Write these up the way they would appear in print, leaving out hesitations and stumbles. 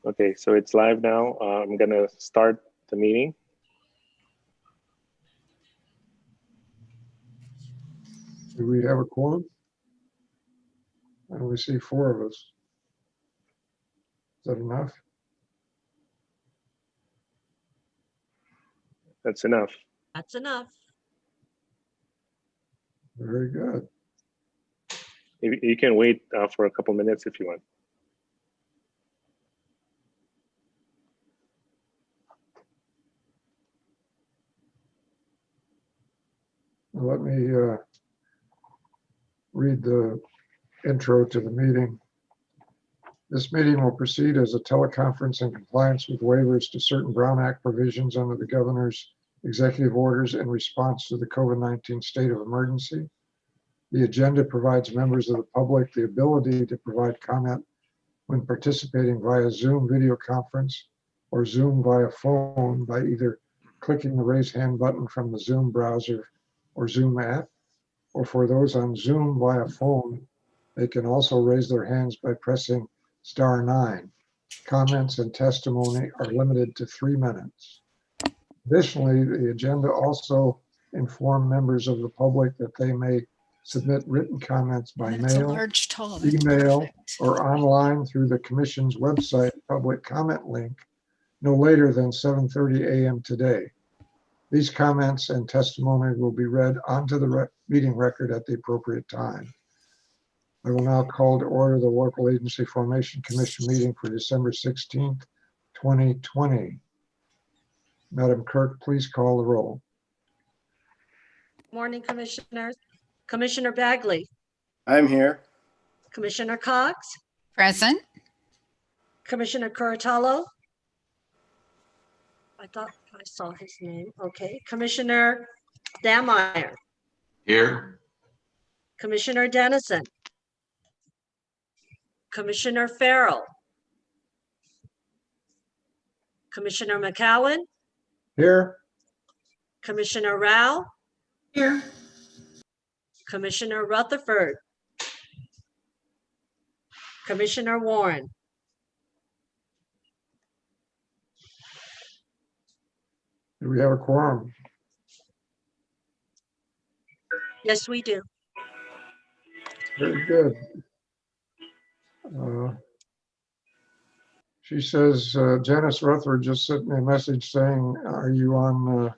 Okay, so it's live now. I'm gonna start the meeting. Do we have a quorum? I only see 4 of us. Is that enough? That's enough. That's enough. Very good. You can wait for a couple minutes if you want. Let me read the intro to the meeting. This meeting will proceed as a teleconference in compliance with waivers to certain Brown Act provisions under the governor's executive orders in response to the COVID-19 state of emergency. The agenda provides members of the public the ability to provide comment when participating via Zoom video conference or Zoom via phone by either clicking the raise hand button from the Zoom browser or Zoom app, or for those on Zoom via phone, they can also raise their hands by pressing *9. Comments and testimony are limited to 3 minutes. Additionally, the agenda also inform members of the public that they may submit written comments by mail, email, or online through the Commission's website public comment link no later than 7:30 a.m. today. These comments and testimony will be read onto the meeting record at the appropriate time. I will now call to order the Local Agency Formation Commission meeting for December 16th, 2020. Madam Clerk, please call the roll. Morning, Commissioners. Commissioner Bagley. I'm here. Commissioner Cox. Present. Commissioner Curatolo. I thought I saw his name. Okay. Commissioner Dameyer. Here. Commissioner Dennison. Commissioner Farrell. Commissioner McCowan. Here. Commissioner Rao. Here. Commissioner Rutherford. Commissioner Warren. Do we have a quorum? Yes, we do. Very good. She says, Janice Rutherford just sent me a message saying, are you on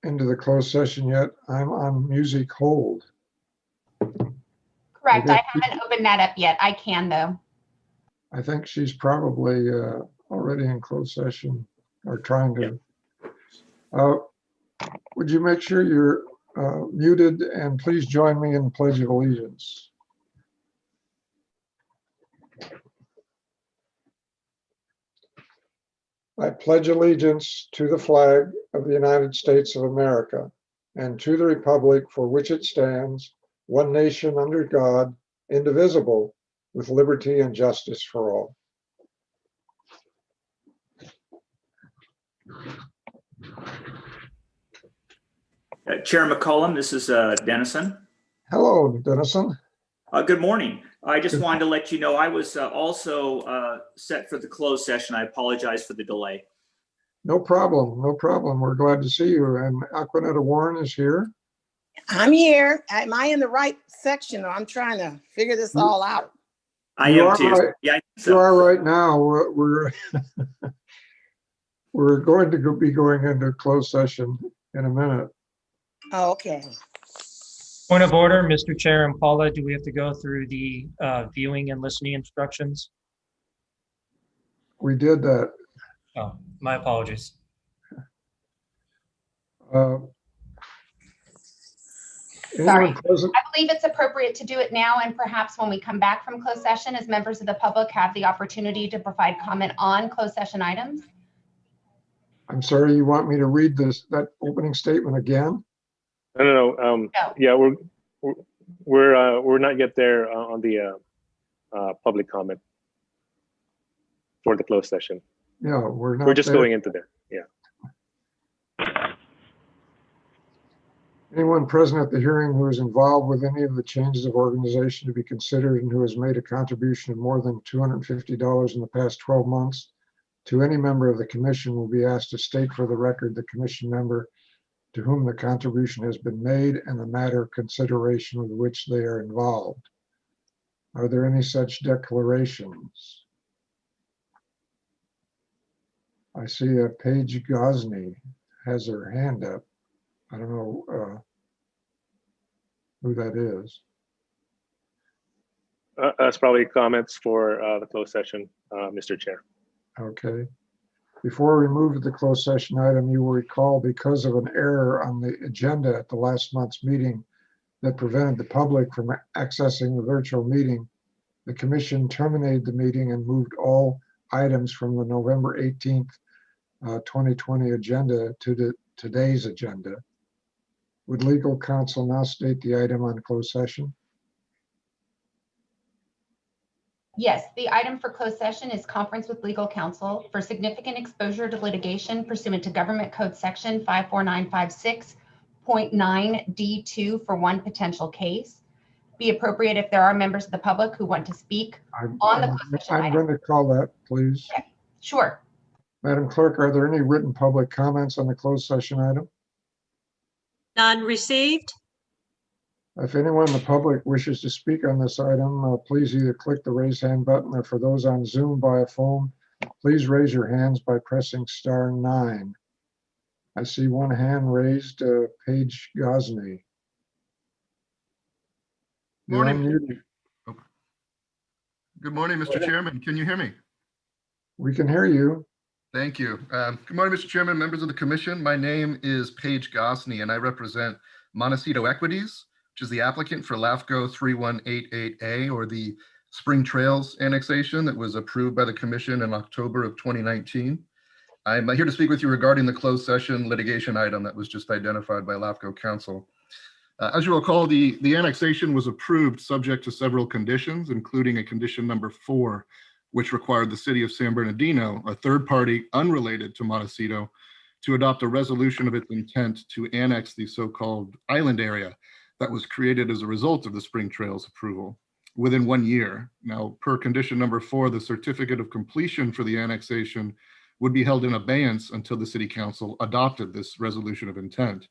into the closed session yet? I'm on music hold. Correct. I haven't opened that up yet. I can, though. I think she's probably already in closed session or trying to. Would you make sure you're muted, and please join me in the Pledge of Allegiance. I pledge allegiance to the flag of the United States of America and to the republic for which it stands, one nation under God, indivisible, with liberty and justice for all. Chair McCollum, this is Dennison. Hello, Dennison. Good morning. I just wanted to let you know I was also set for the closed session. I apologize for the delay. No problem. No problem. We're glad to see you. And Aquanetta Warren is here. I'm here. Am I in the right section? I'm trying to figure this all out. I am too. Right. Yeah, You are right now. We're we're going to be going into closed session in a minute. Oh, okay. Point of order, Mr. Chair and Paula, do we have to go through the viewing and listening instructions? We did that. Oh, my apologies. Sorry. I believe it's appropriate to do it now, and perhaps when we come back from closed session, as members of the public have the opportunity to provide comment on closed session items. I'm sorry, you want me to read that opening statement again? No. No. Yeah, we're not yet there on the public comment for the closed session. Yeah, we're not. We're just there. going into there. Yeah. Anyone present at the hearing who is involved with any of the changes of organization to be considered and who has made a contribution of more than $250 in the past 12 months to any member of the commission will be asked to state for the record the commission member to whom the contribution has been made and the matter of consideration with which they are involved. Are there any such declarations? I see Paige Gosney has her hand up. I don't know who that is. That's probably comments for the closed session, Mr. Chair. Okay. Before we move to the closed session item, you will recall because of an error on the agenda at the last month's meeting that prevented the public from accessing the virtual meeting, the commission terminated the meeting and moved all items from the November 18th, 2020 agenda to today's agenda. Would legal counsel now state the item on closed session? Yes, the item for closed session is conference with legal counsel for significant exposure to litigation pursuant to Government Code Section 54956.9D2 for one potential case. Be appropriate if there are members of the public who want to speak on the closed session I'm item. going to call that, please. Okay, sure. Madam Clerk, are there any written public comments on the closed session item? None received. If anyone in the public wishes to speak on this item, please either click the raise hand button, or for those on Zoom by a phone, please raise your hands by pressing *9. I see one hand raised, Paige Gosney. You're Morning. unmuted. Good morning, Mr. Chairman. Can you hear me? We can hear you. Thank you. Good morning, Mr. Chairman, members of the commission. My name is Paige Gosney, and I represent Montecito Equities, which is the applicant for LAFCO 3188A, or the Spring Trails annexation that was approved by the commission in October of 2019. I'm here to speak with you regarding the closed session litigation item that was just identified by LAFCO counsel. As you recall, the annexation was approved subject to several conditions, including a condition number 4, which required the city of San Bernardino, a third party unrelated to Montecito, to adopt a resolution of its intent to annex the so-called island area that was created as a result of the Spring Trails approval within 1 year. Now, per condition number 4, the certificate of completion for the annexation would be held in abeyance until the city council adopted this resolution of intent.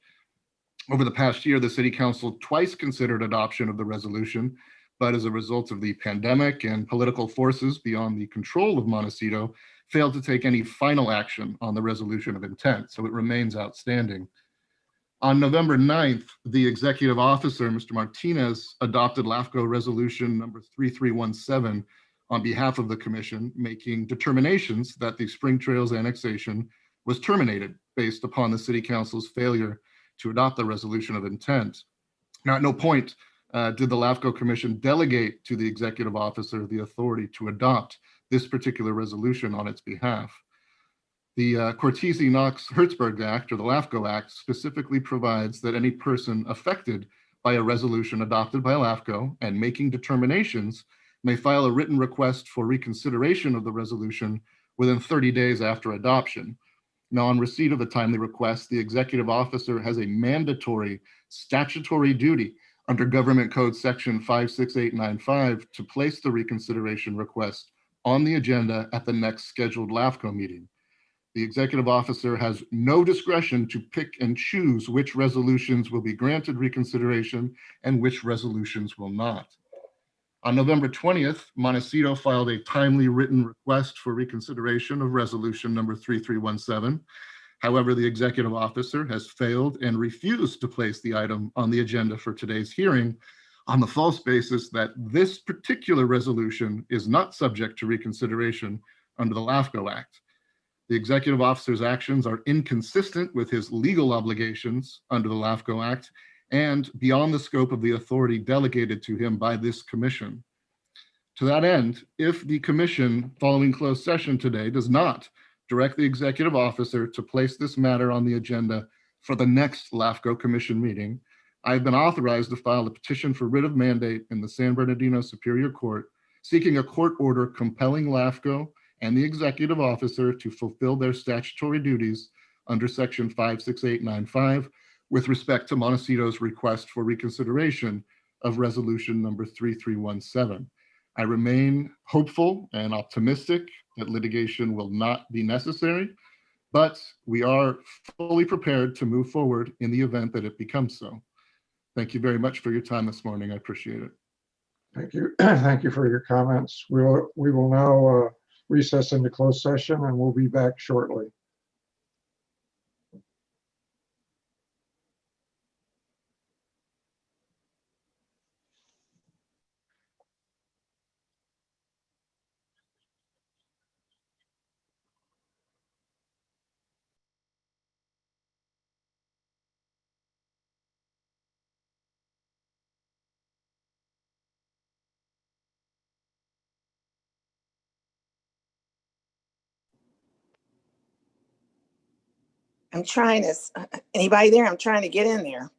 Over the past year, the city council twice considered adoption of the resolution, but as a result of the pandemic and political forces beyond the control of Montecito, failed to take any final action on the resolution of intent, so it remains outstanding. On November 9th, the executive officer, Mr. Martinez, adopted LAFCO resolution number 3317 on behalf of the commission, making determinations that the Spring Trails annexation was terminated based upon the city council's failure to adopt the resolution of intent. Now, at no point did the LAFCO commission delegate to the executive officer the authority to adopt this particular resolution on its behalf. The Cortese-Knox-Hertzberg Act, or the LAFCO Act, specifically provides that any person affected by a resolution adopted by LAFCO and making determinations may file a written request for reconsideration of the resolution within 30 days after adoption. Now, on receipt of the timely request, the executive officer has a mandatory statutory duty under Government Code Section 56895 to place the reconsideration request on the agenda at the next scheduled LAFCO meeting. The executive officer has no discretion to pick and choose which resolutions will be granted reconsideration and which resolutions will not. On November 20th, Montecito filed a timely written request for reconsideration of resolution number 3317. However, the executive officer has failed and refused to place the item on the agenda for today's hearing on the false basis that this particular resolution is not subject to reconsideration under the LAFCO Act. The executive officer's actions are inconsistent with his legal obligations under the LAFCO Act and beyond the scope of the authority delegated to him by this commission. To that end, if the commission following closed session today does not direct the executive officer to place this matter on the agenda for the next LAFCO commission meeting, I have been authorized to file a petition for writ of mandate in the San Bernardino Superior Court, seeking a court order compelling LAFCO and the executive officer to fulfill their statutory duties under Section 56895 with respect to Montecito's request for reconsideration of resolution number 3317. I remain hopeful and optimistic that litigation will not be necessary, but we are fully prepared to move forward in the event that it becomes so. Thank you very much for your time this morning. I appreciate it. Thank you. Thank you for your comments. We will now recess into closed session and we'll be back shortly. I'm trying to, anybody there? I'm trying to get in there.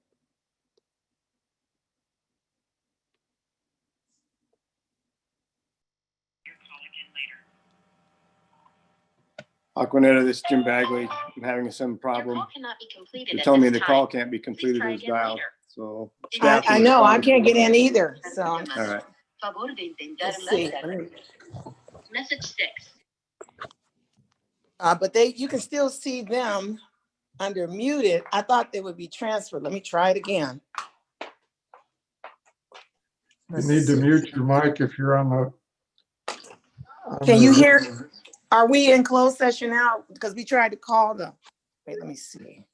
Aquanetta, this is Jim Bagley. I'm having some problem. They're telling me the call can't be completed as dialed, so. staff I will know, I respond. can't get in either, so All right. let's see. Message 6. But you can still see them under muted. I thought they would be transferred. Let me try it again. You need to mute your mic if you're on the. Can you hear? Are we in closed session now? Because we tried to call them. Wait, let me see.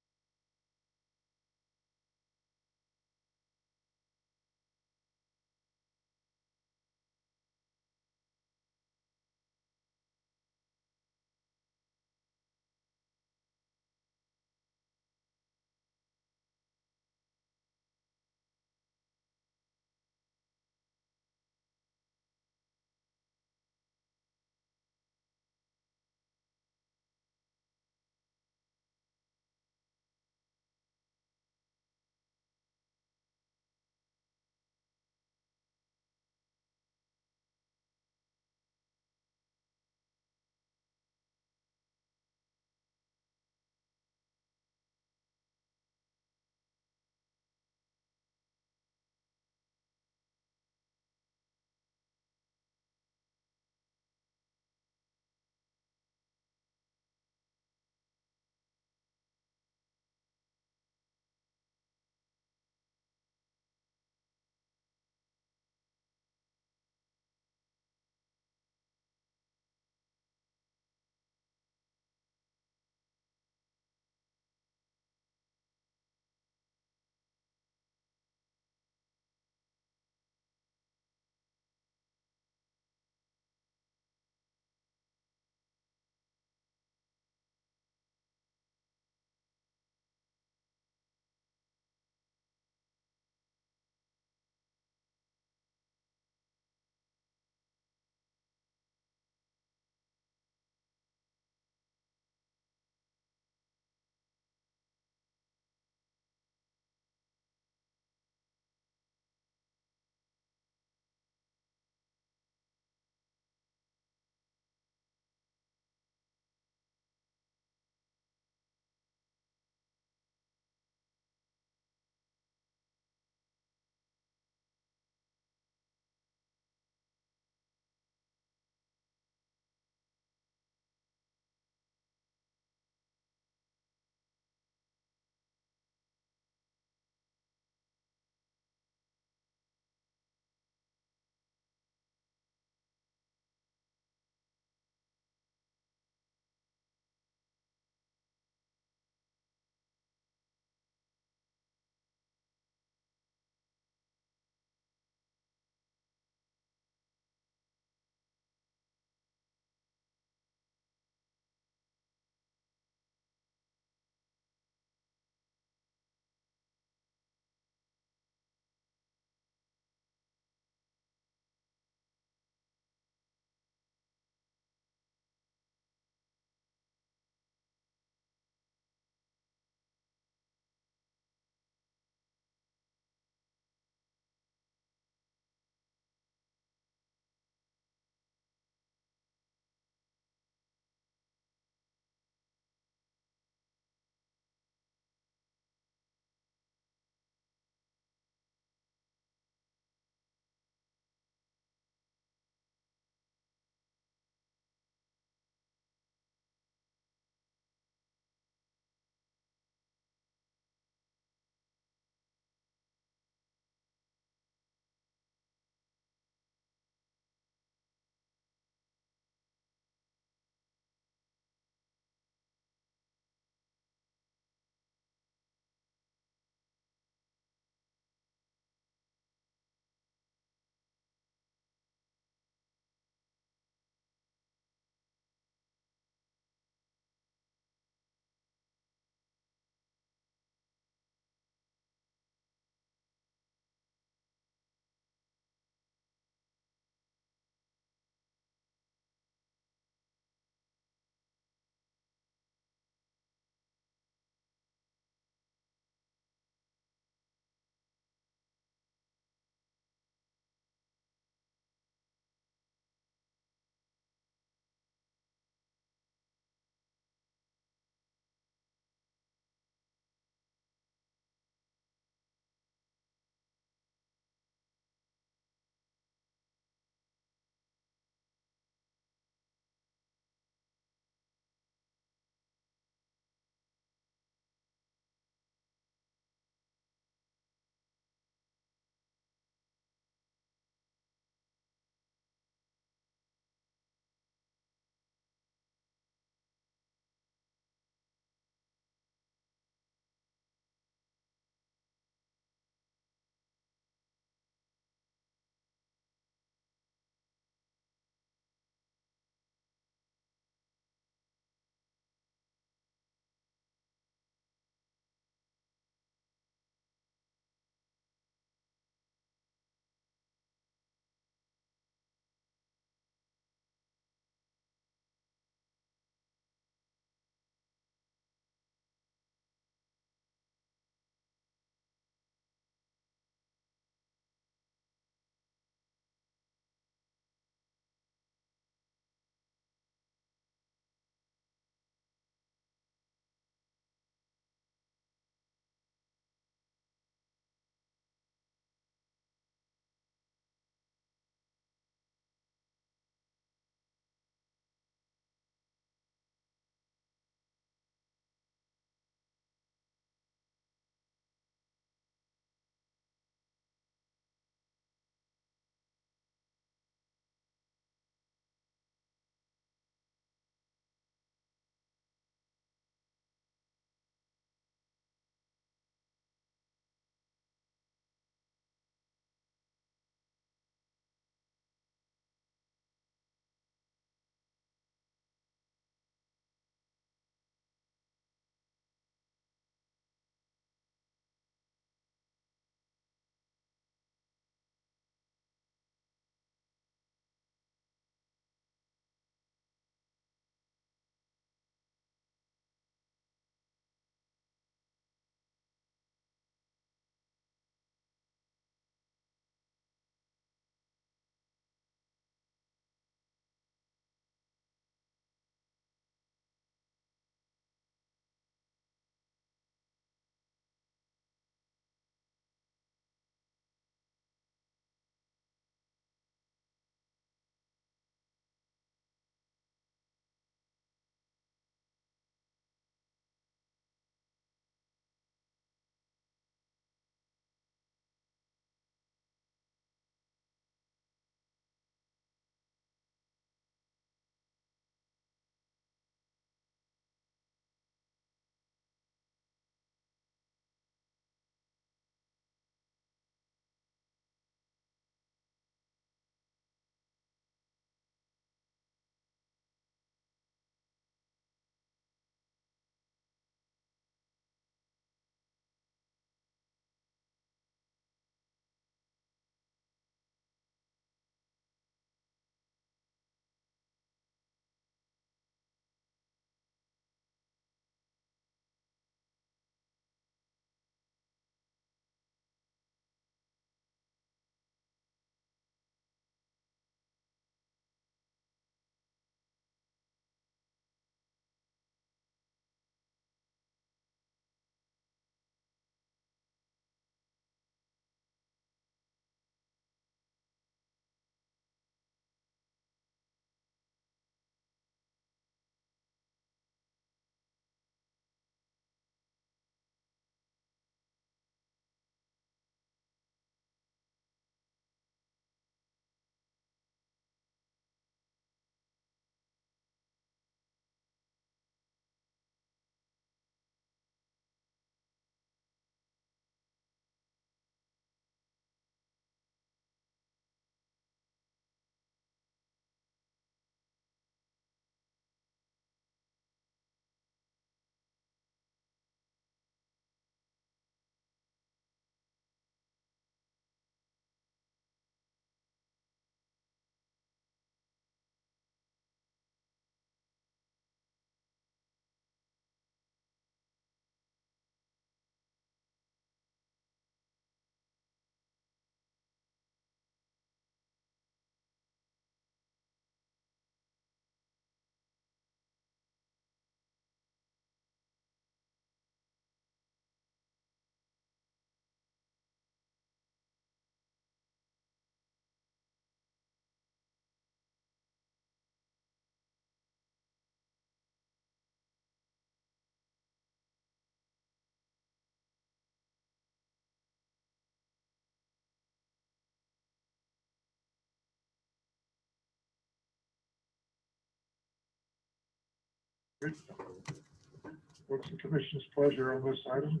What's the commission's pleasure on this item?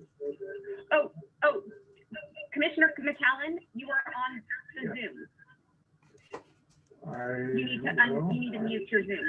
Oh, Commissioner McAllen, you are on the Zoom. You need to mute your Zoom.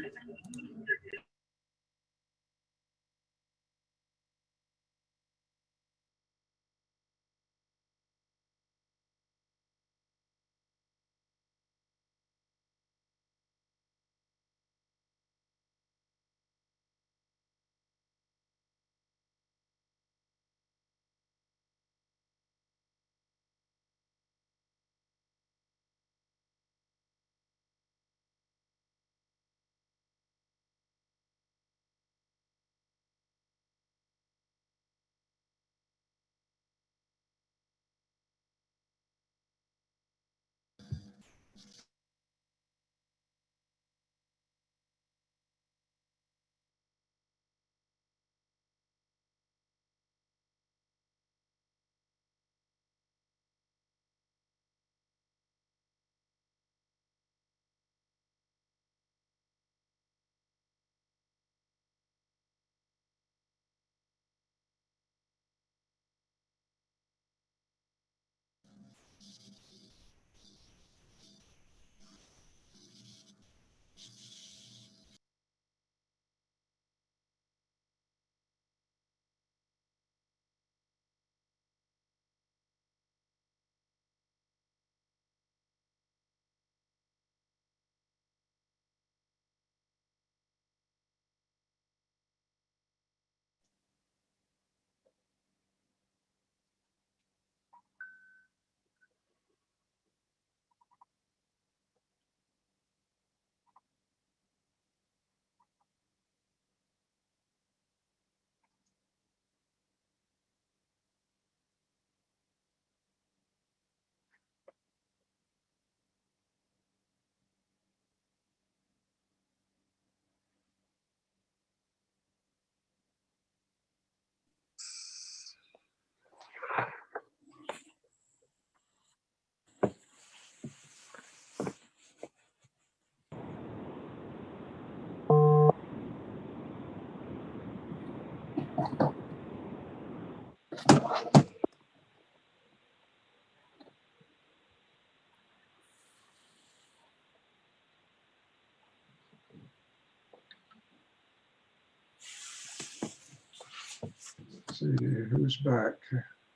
Let's see who's back,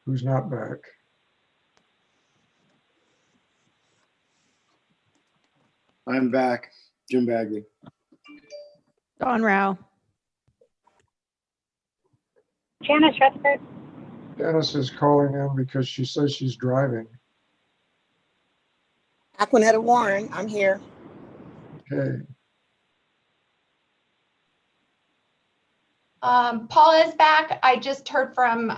who's not back. I'm back. Jim Bagley. Dawn Rao. Janice Rutherford. Dennis is calling in because she says she's driving. Aquanetta Warren, I'm here. Okay, Paula is back. I just heard from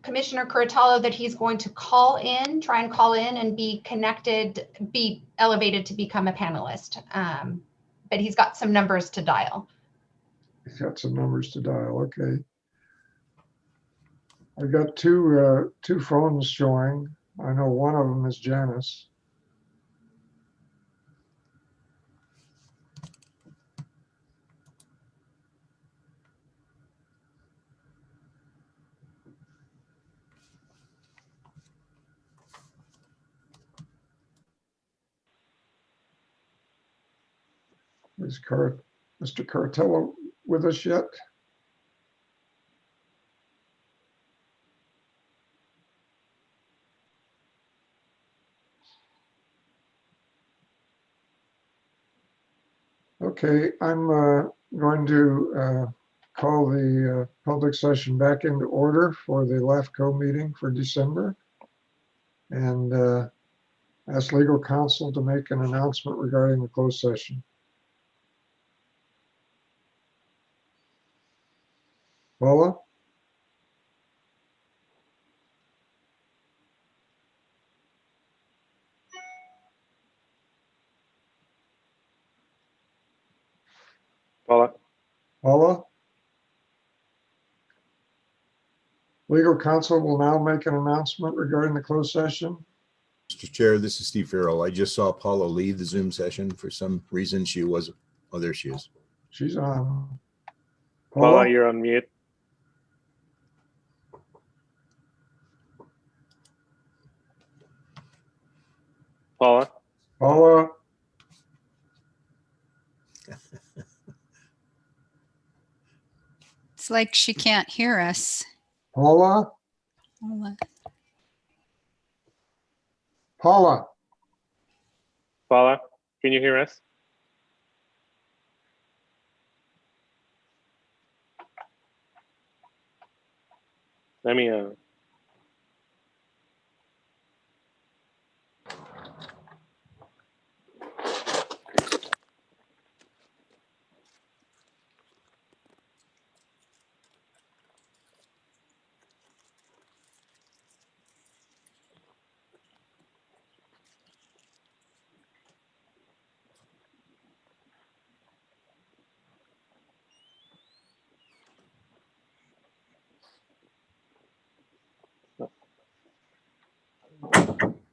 Commissioner Curatolo that he's going to try and call in and be connected, be elevated to become a panelist. But he's got some numbers to dial. he's got some numbers to dial. Okay. I've got two phones showing. I know one of them is Janice. Is Mr. Cartello with us yet? Okay, I'm going to call the public session back into order for the LAFCO meeting for December and ask legal counsel to make an announcement regarding the closed session. Paula? Paula? Legal counsel will now make an announcement regarding the closed session. Mr. Chair, this is Steve Farrell. I just saw Paula leave the Zoom session. For some reason, she was, oh, there she is. She's on. Paula, you're on mute. Paula? Paula? It's like she can't hear us. Paula? Paula? Paula, can you hear us? Let me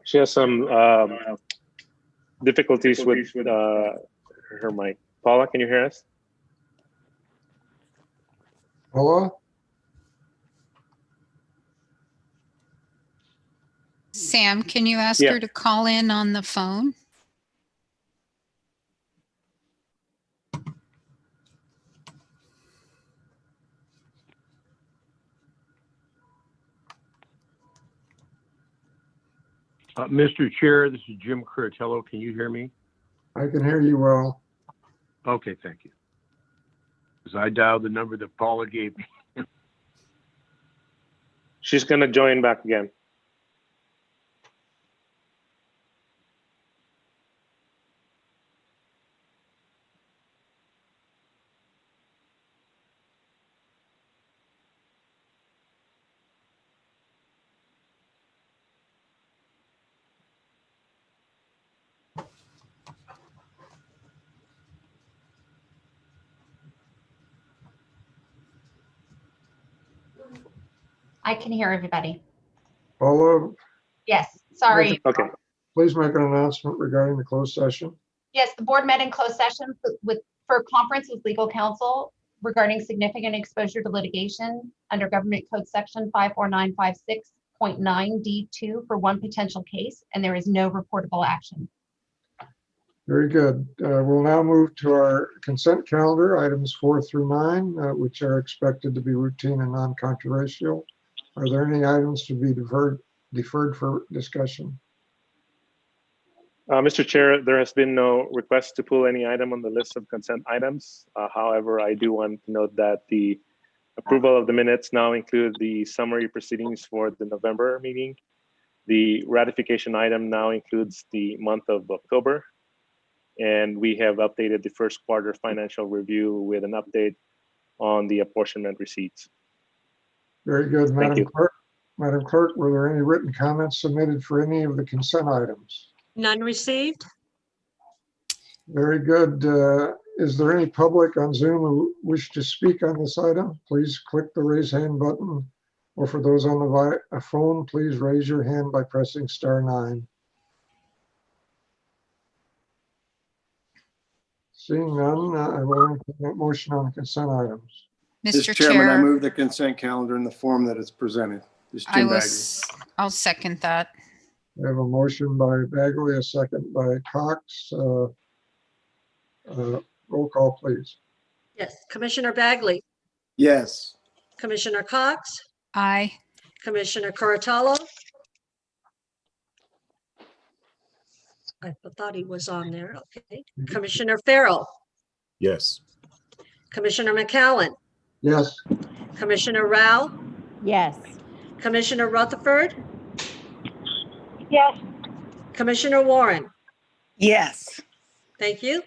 she has some difficulties with her mic. Paula, can you hear us? Paula? Sam, can you ask Yeah. her to call in on the phone? Mr. Chair, this is Jim Curatello. Can you hear me? I can hear you well. Okay, thank you. Because I dialed the number that Paula gave me. She's going to join back again. I can hear everybody. Paula, Yes, sorry. Okay. please make an announcement regarding the closed session. Yes, the board met in closed session for a conference with legal counsel regarding significant exposure to litigation under Government Code Section 54956.9D2 for one potential case, and there is no reportable action. Very good. We'll now move to our consent calendar, items 4 through 9, which are expected to be routine and non-controversial. Are there any items to be deferred for discussion? Mr. Chair, there has been no request to pull any item on the list of consent items. However, I do want to note that the approval of the minutes now include the summary proceedings for the November meeting. The ratification item now includes the month of October. And we have updated the first quarter financial review with an update on the apportionment receipts. Very good, Thank Madam you. Clerk. Madam Clerk, were there any written comments submitted for any of the consent items? None received? Very good. Is there any public on Zoom who wish to speak on this item? Please click the raise hand button, or for those on the phone, please raise your hand by pressing *9. Seeing none, I will entertain a motion on the consent items. Mr. Chairman, I Chair, move the consent calendar in the form that it's presented. This is Jim Bagley. I'll second that. I have a motion by Bagley, a second by Cox. Roll call, please. Yes. Commissioner Bagley, Yes. Commissioner Cox, Aye. Commissioner Curatello. I thought he was on there. Okay. Commissioner Farrell, Yes. Commissioner McAllen, Yes. Commissioner Rao, Yes. Commissioner Rutherford, Yes. Commissioner Warren. Yes. Thank you.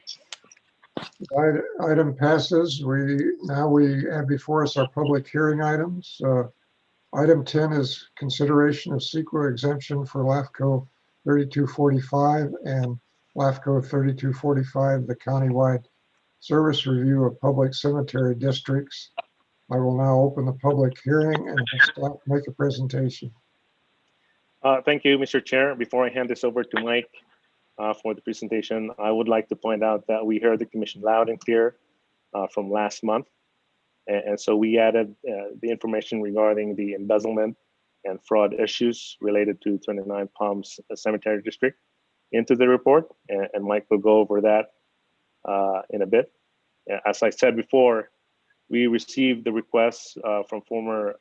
Item passes. We have before us our public hearing items. Item 10 is consideration of CEQA exemption for LAFCO 3245 and LAFCO 3245, the countywide service review of public cemetery districts. I will now open the public hearing and have staff make a presentation. Thank you, Mr. Chair. Before I hand this over to Mike for the presentation, I would like to point out that we heard the commission loud and clear from last month. And so we added the information regarding the embezzlement and fraud issues related to 29 Palms Cemetery District into the report. And Mike will go over that in a bit. As I said before, we received the request from former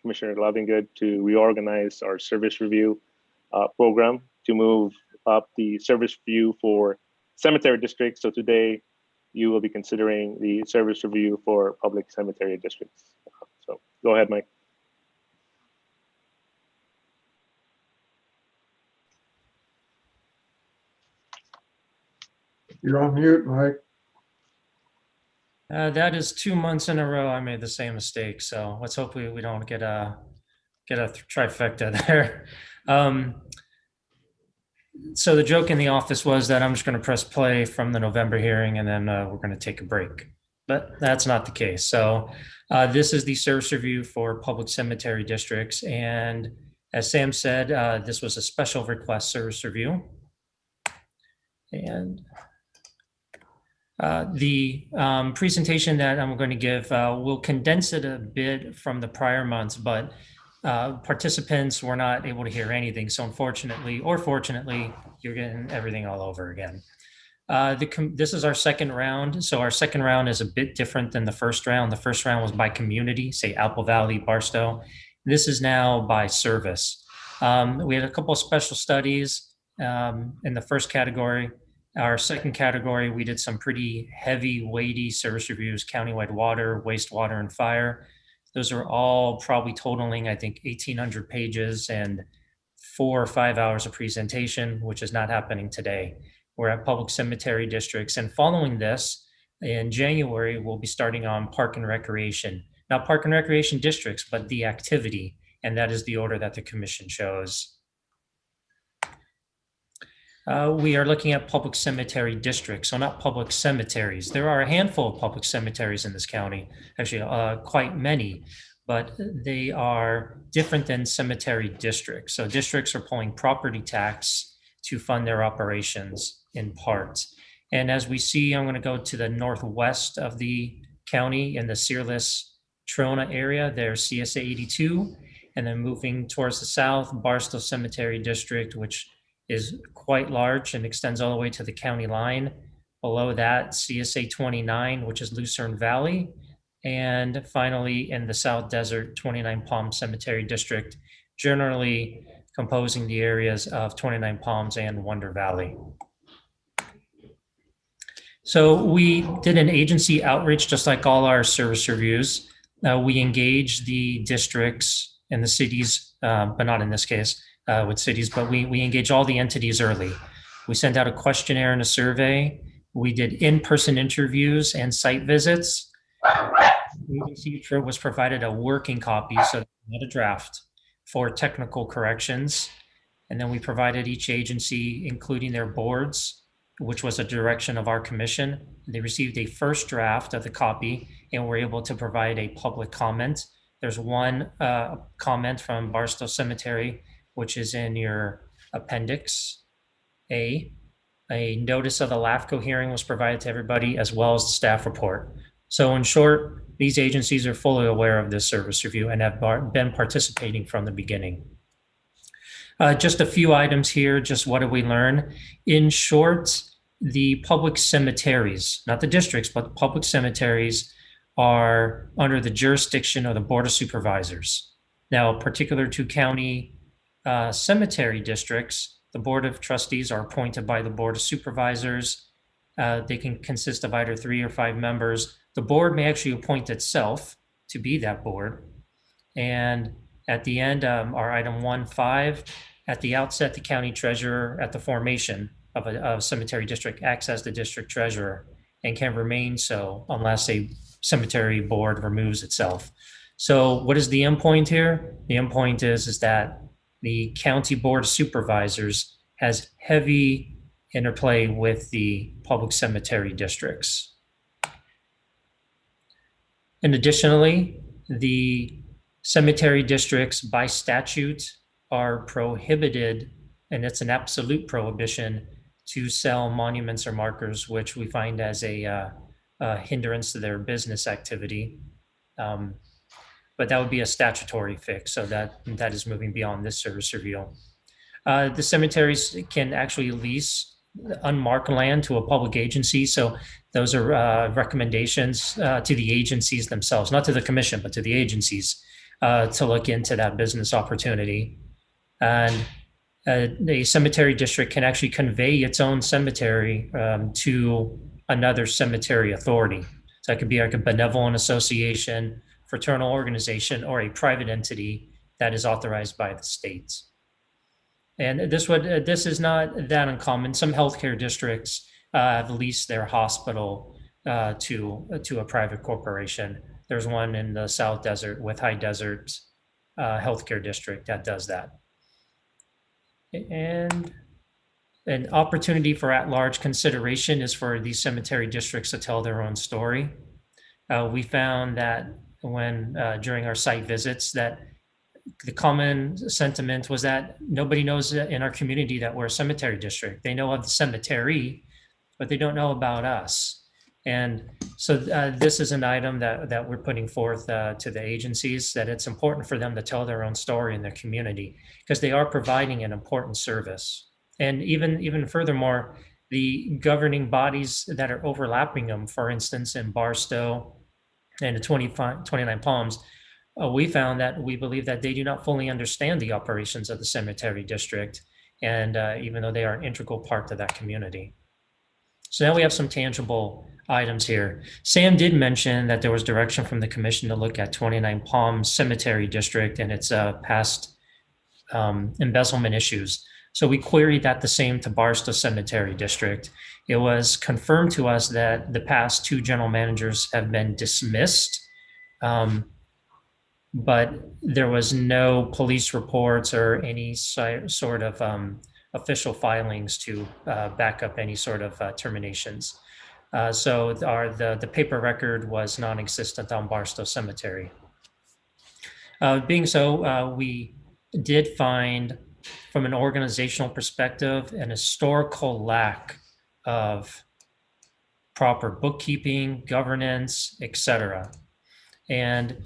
Commissioner Lovingood to reorganize our service review program to move up the service review for cemetery districts. So today you will be considering the service review for public cemetery districts. So go ahead, Mike. You're on mute, Mike. That is 2 months in a row I made the same mistake. So let's hope we don't get a trifecta there. So the joke in the office was that I'm just going to press play from the November hearing and then we're going to take a break. But that's not the case. So this is the service review for public cemetery districts. And as Sam said, this was a special request service review. And the presentation that I'm going to give will condense it a bit from the prior months, but participants were not able to hear anything. So unfortunately, or fortunately, you're getting everything all over again. This is our second round. So our second round is a bit different than the first round. The first round was by community, say Apple Valley, Barstow. This is now by service. We had a couple of special studies in the first category. Our second category, we did some pretty heavy, weighty service reviews, countywide water, wastewater, and fire. Those are all probably totaling, I think, 1,800 pages and 4 or 5 hours of presentation, which is not happening today. We're at public cemetery districts. And following this, in January, we'll be starting on park and recreation. Not park and recreation districts, but the activity. And that is the order that the commission chose. We are looking at public cemetery districts, so not public cemeteries. There are a handful of public cemeteries in this county, actually quite many, but they are different than cemetery districts. So districts are pulling property tax to fund their operations in part. And as we see, I'm going to go to the northwest of the county in the Searles-Trona area. There's CSA 82, and then moving towards the south, Barstow Cemetery District, which is quite large and extends all the way to the county line. Below that, CSA 29, which is Lucerne Valley. And finally, in the South Desert, 29 Palm Cemetery District, generally composing the areas of 29 Palms and Wonder Valley. So we did an agency outreach, just like all our service reviews. We engaged the districts and the cities, but not in this case, with cities, but we engage all the entities early. We sent out a questionnaire and a survey. We did in-person interviews and site visits. The agency was provided a working copy, so not a draft, for technical corrections. And then we provided each agency, including their boards, which was a direction of our commission. They received a first draft of the copy and were able to provide a public comment. There's one comment from Barstow Cemetery, which is in your appendix A. A notice of the LAFCO hearing was provided to everybody, as well as the staff report. So in short, these agencies are fully aware of this service review and have been participating from the beginning. Just a few items here, just what did we learn? In short, the public cemeteries, not the districts, but the public cemeteries are under the jurisdiction of the Board of Supervisors. Now, particular to county cemetery districts, the Board of Trustees are appointed by the Board of Supervisors. They can consist of either 3 or 5 members. The board may actually appoint itself to be that board. And at the end, our item 1.5, at the outset, the county treasurer at the formation of a cemetery district acts as the district treasurer and can remain so unless a cemetery board removes itself. So what is the endpoint here? The endpoint is that the county board of supervisors has heavy interplay with the public cemetery districts. And additionally, the cemetery districts by statute are prohibited, and it's an absolute prohibition, to sell monuments or markers, which we find as a hindrance to their business activity. But that would be a statutory fix, so that is moving beyond this service review. The cemeteries can actually lease unmarked land to a public agency. So those are recommendations to the agencies themselves, not to the commission, but to the agencies to look into that business opportunity. And the cemetery district can actually convey its own cemetery to another cemetery authority. So that could be like a benevolent association, fraternal organization, or a private entity that is authorized by the states. And this is not that uncommon. Some healthcare districts have leased their hospital to a private corporation. There's one in the South Desert with High Desert Healthcare District that does that. And an opportunity for at-large consideration is for these cemetery districts to tell their own story. We found that when during our site visits that the common sentiment was that nobody knows in our community that we're a cemetery district. They know of the cemetery, but they don't know about us. And so this is an item that we're putting forth to the agencies, that it's important for them to tell their own story in their community because they are providing an important service. And even furthermore, the governing bodies that are overlapping them, for instance, in Barstow and the 29 Palms, we found that we believe that they do not fully understand the operations of the cemetery district, and even though they are an integral part of that community. So now we have some tangible items here. Sam did mention that there was direction from the commission to look at 29 Palms Cemetery District and its past embezzlement issues. So we queried that the same to Barstow Cemetery District. It was confirmed to us that the past two general managers have been dismissed, but there was no police reports or any sort of official filings to back up any sort of terminations. So the paper record was non-existent on Barstow Cemetery. Being so, we did find, from an organizational perspective, an historical lack of proper bookkeeping, governance, etc. And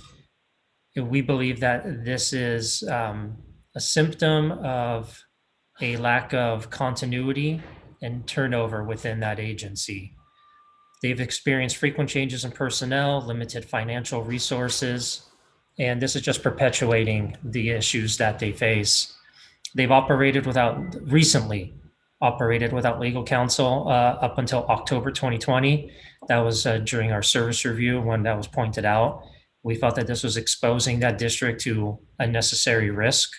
we believe that this is a symptom of a lack of continuity and turnover within that agency. They've experienced frequent changes in personnel, limited financial resources, and this is just perpetuating the issues that they face. They've recently operated without legal counsel up until October 2020. That was during our service review when that was pointed out. We felt that this was exposing that district to unnecessary risk.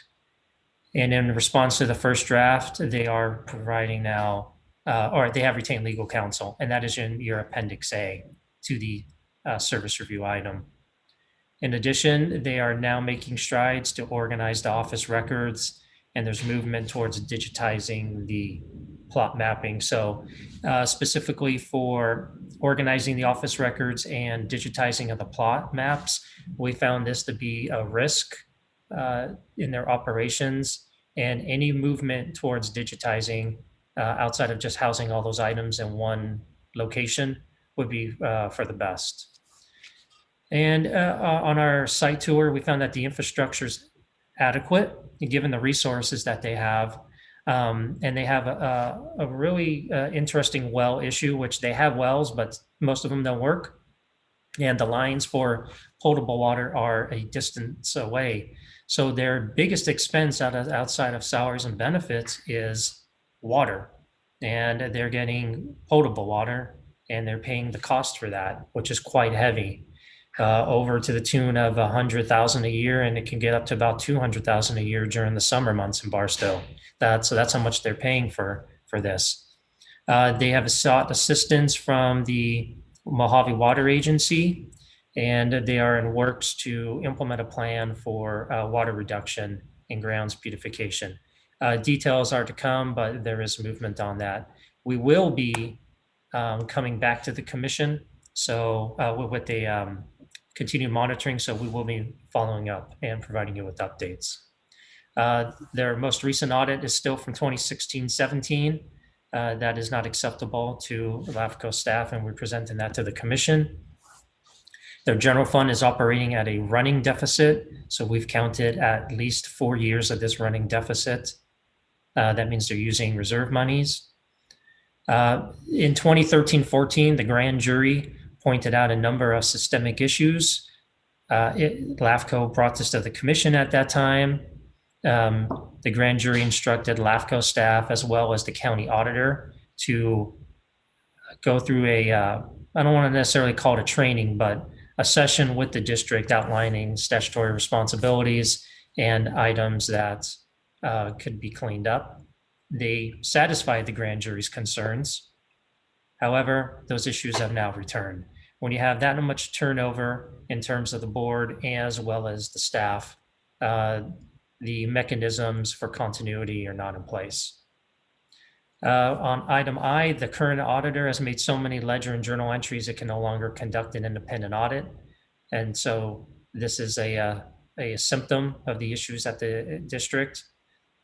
And in response to the first draft, they are providing now, or they have retained legal counsel, and that is in your Appendix A to the service review item. In addition, they are now making strides to organize the office records, and there's movement towards digitizing the plot mapping. So specifically for organizing the office records and digitizing of the plot maps, we found this to be a risk in their operations, and any movement towards digitizing outside of just housing all those items in one location would be for the best. And on our site tour, we found that the infrastructure is adequate given the resources that they have. And they have a really interesting well issue, which they have wells, but most of them don't work. And the lines for potable water are a distance away. So their biggest expense outside of salaries and benefits is water. And they're getting potable water, and they're paying the cost for that, which is quite heavy. Over to the tune of $100,000 a year, and it can get up to about $200,000 a year during the summer months in Barstow. So that's how much they're paying for this. They have sought assistance from the Mojave Water Agency, and they are in works to implement a plan for water reduction and grounds beautification. Details are to come, but there is movement on that. We will be coming back to the commission, so with the continued monitoring, so we will be following up and providing you with updates. Their most recent audit is still from 2016-17. That is not acceptable to LAFCO staff, and we're presenting that to the commission. Their general fund is operating at a running deficit. So we've counted at least 4 years of this running deficit. That means they're using reserve monies. In 2013-14, the grand jury pointed out a number of systemic issues. LAFCO brought this to the commission at that time. The grand jury instructed LAFCO staff as well as the county auditor to go through I don't want to necessarily call it a training, but a session with the district outlining statutory responsibilities and items that could be cleaned up. They satisfied the grand jury's concerns. However, those issues have now returned. When you have that much turnover in terms of the board as well as the staff, the mechanisms for continuity are not in place. On item I, the current auditor has made so many ledger and journal entries it can no longer conduct an independent audit. And so this is a symptom of the issues at the district.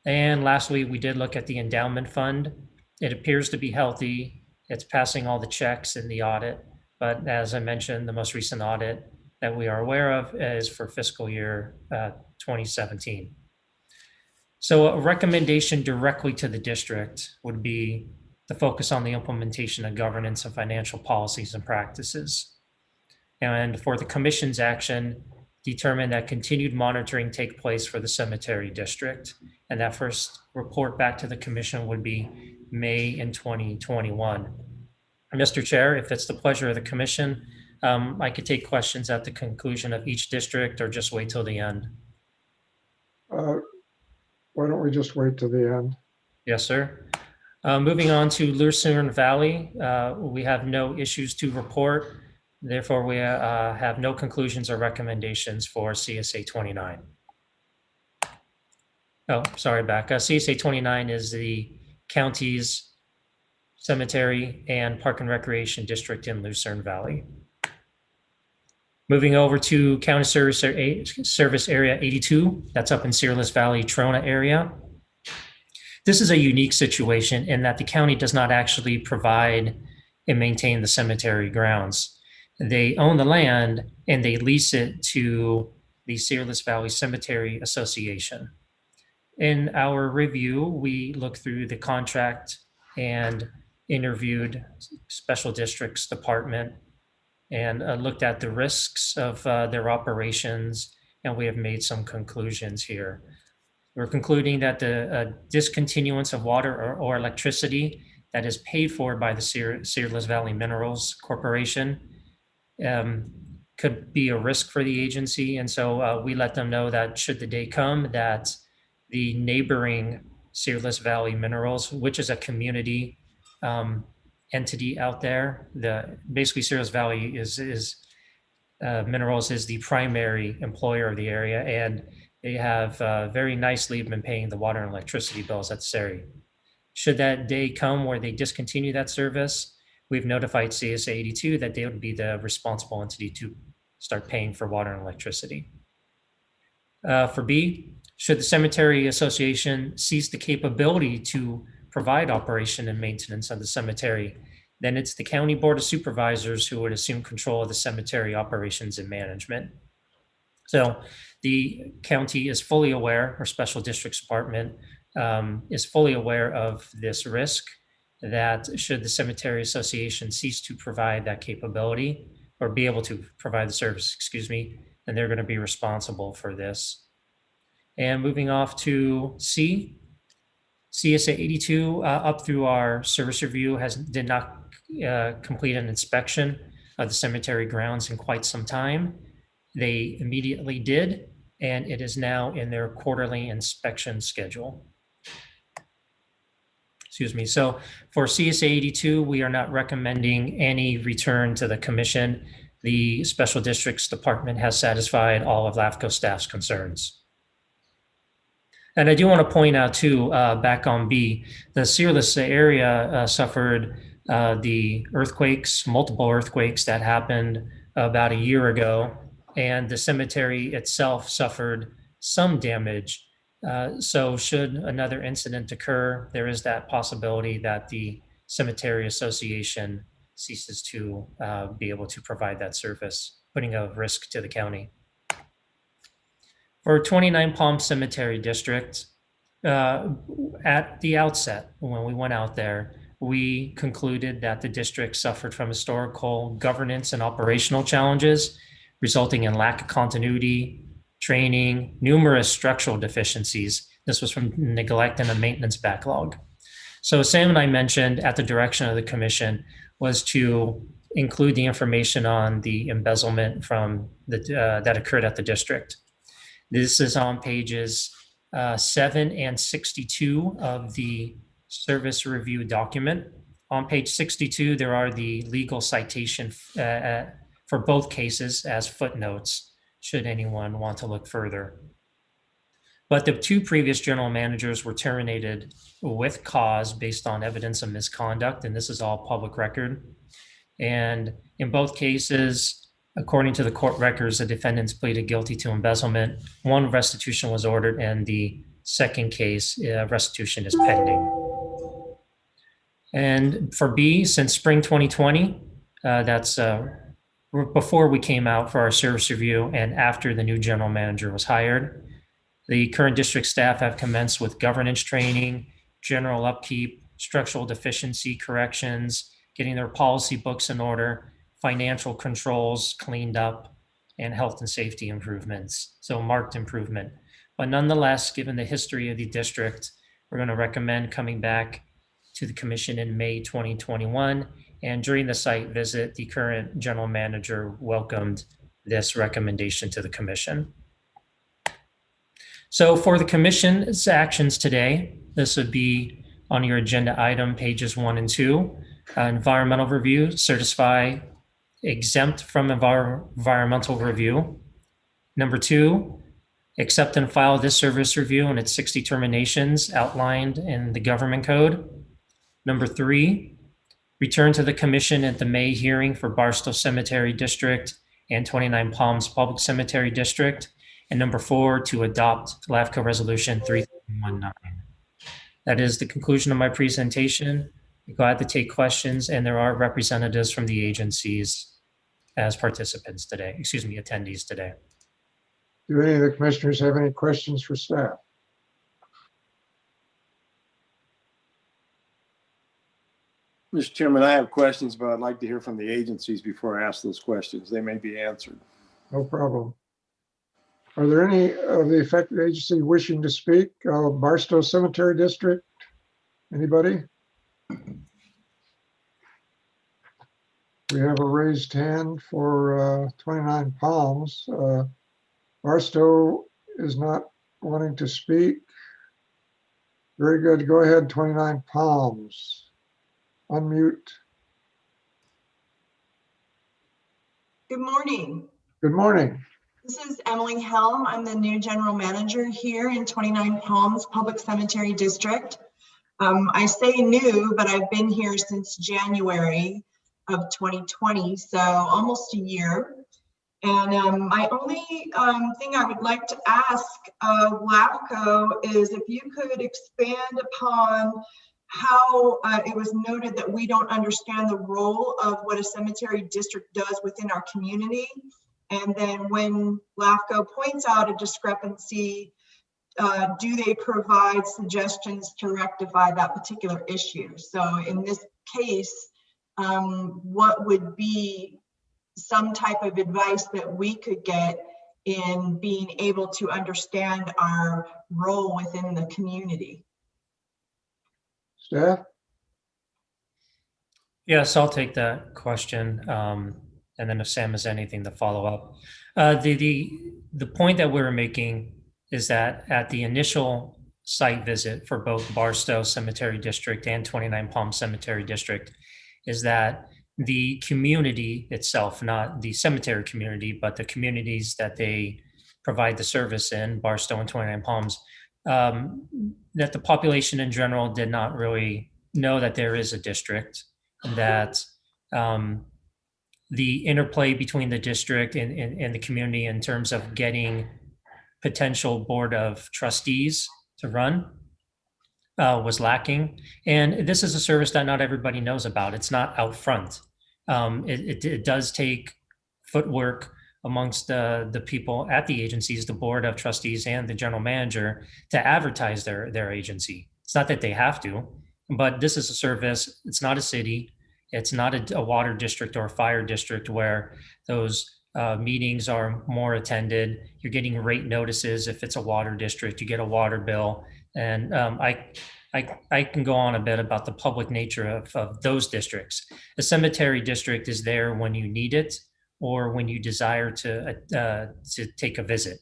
And lastly, we did look at the endowment fund. It appears to be healthy. It's passing all the checks in the audit. But as I mentioned, the most recent audit that we are aware of is for fiscal year 2017. So a recommendation directly to the district would be to focus on the implementation of governance and financial policies and practices. And for the commission's action, determine that continued monitoring take place for the cemetery district. And that first report back to the commission would be May in 2021. Mr. Chair, if it's the pleasure of the commission, I could take questions at the conclusion of each district or just wait till the end. Why don't we just wait to the end? Yes, sir. Moving on to Lucerne Valley, we have no issues to report. Therefore, we have no conclusions or recommendations for CSA 29. Oh, sorry, back. CSA 29 is the county's cemetery and park and recreation district in Lucerne Valley. Moving over to County Service Area 82, that's up in Searles Valley, Trona area. This is a unique situation in that the county does not actually provide and maintain the cemetery grounds. They own the land and they lease it to the Searles Valley Cemetery Association. In our review, we looked through the contract and interviewed Special Districts Department and looked at the risks of their operations, and we have made some conclusions here. We're concluding that the discontinuance of water or electricity that is paid for by the Searles Valley Minerals Corporation could be a risk for the agency. And so we let them know that should the day come that the neighboring Searles Valley Minerals, which is a community entity out there, basically Searles Valley is Minerals is the primary employer of the area, and they have very nicely been paying the water and electricity bills at the area. Should that day come where they discontinue that service, we've notified CSA 82 that they would be the responsible entity to start paying for water and electricity. For B, should the Cemetery Association cease the capability to provide operation and maintenance of the cemetery, then it's the County Board of Supervisors who would assume control of the cemetery operations and management. So the county is fully aware, or Special Districts Department is fully aware of this risk, that should the Cemetery Association cease to provide that capability or be able to provide the service, then they're going to be responsible for this. And moving off to C, CSA 82 up through our service review did not complete an inspection of the cemetery grounds in quite some time. They immediately did, and it is now in their quarterly inspection schedule. So for CSA 82, we are not recommending any return to the commission. The Special Districts Department has satisfied all of LAFCO staff's concerns. And I do want to point out too, back on B, the Searles area suffered the earthquakes, multiple earthquakes that happened about a year ago, and the cemetery itself suffered some damage. So should another incident occur, there is that possibility that the Cemetery Association ceases to be able to provide that service putting a risk to the county. For 29 Palm Cemetery District, at the outset, when we went out there, we concluded that the district suffered from historical governance and operational challenges, resulting in lack of continuity, training, numerous structural deficiencies. This was from neglect and a maintenance backlog. So Sam and I mentioned at the direction of the commission was to include the information on the embezzlement from that occurred at the district. This is on pages 7 and 62 of the service review document. On page 62, there are the legal citation for both cases as footnotes, should anyone want to look further. But the two previous general managers were terminated with cause based on evidence of misconduct, and this is all public record. And in both cases, according to the court records, the defendants pleaded guilty to embezzlement. One restitution was ordered, and the second case, restitution is pending. And for B, since spring 2020, that's before we came out for our service review and after the new general manager was hired, the current district staff have commenced with governance training, general upkeep, structural deficiency corrections, getting their policy books in order, financial controls cleaned up, and health and safety improvements. So marked improvement. But nonetheless, given the history of the district, we're going to recommend coming back to the commission in May 2021. And during the site visit, the current general manager welcomed this recommendation to the commission. So for the commission's actions today, this would be on your agenda item, pages 1 and 2. Environmental review, certify exempt from environmental review. Number 2, accept and file this service review and its 60 terminations outlined in the government code. Number 3, return to the commission at the May hearing for Barstow Cemetery District and 29 Palms Public Cemetery District. And number 4, to adopt LAFCO Resolution 3319. That is the conclusion of my presentation. I'm glad to take questions, and there are representatives from the agencies as participants today, attendees today. Do any of the commissioners have any questions for staff? Mr. Chairman, I have questions, but I'd like to hear from the agencies before I ask those questions. They may be answered. No problem. Are there any of the affected agency wishing to speak? Barstow Cemetery District, anybody? We have a raised hand for 29 Palms. Barstow is not wanting to speak. Very good. Go ahead, 29 Palms. Unmute. Good morning. Good morning. This is Emily Helm. I'm the new general manager here in 29 Palms Public Cemetery District. I say new, but I've been here since January of 2020, so almost a year. And my only thing I would like to ask LAFCO is if you could expand upon how it was noted that we don't understand the role of what a cemetery district does within our community. And then when LAFCO points out a discrepancy, do they provide suggestions to rectify that particular issue? So in this case, what would be some type of advice that we could get in being able to understand our role within the community? Staff? Yes, I'll take that question. And then if Sam has anything to follow up. The point that we're making is that at the initial site visit for both Barstow Cemetery District and 29 Palm Cemetery District is that the community itself, not the cemetery community, but the communities that they provide the service in, Barstow and 29 Palms, that the population in general did not really know that there is a district, and that the interplay between the district and the community in terms of getting potential board of trustees to run was lacking. And this is a service that not everybody knows about. It's not out front. It does take footwork amongst the people at the agencies, the board of trustees and the general manager, to advertise their agency. It's not that they have to, but this is a service. It's not a city. It's not a water district or a fire district where those meetings are more attended. You're getting rate notices. If it's a water district, you get a water bill. And I can go on a bit about the public nature of those districts. A cemetery district is there when you need it or when you desire to take a visit.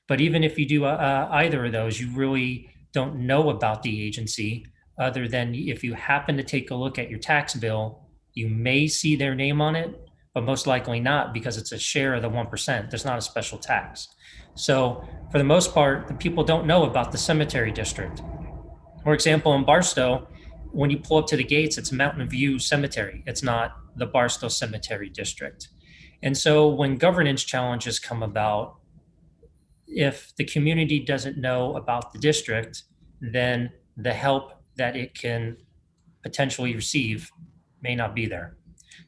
But even if you do either of those, you really don't know about the agency, other than if you happen to take a look at your tax bill, you may see their name on it, but most likely not, because it's a share of the 1%. There's not a special tax. So for the most part, the people don't know about the cemetery district. For example, in Barstow, when you pull up to the gates, it's Mountain View Cemetery. It's not the Barstow Cemetery District. And so when governance challenges come about, if the community doesn't know about the district, then the help that it can potentially receive may not be there.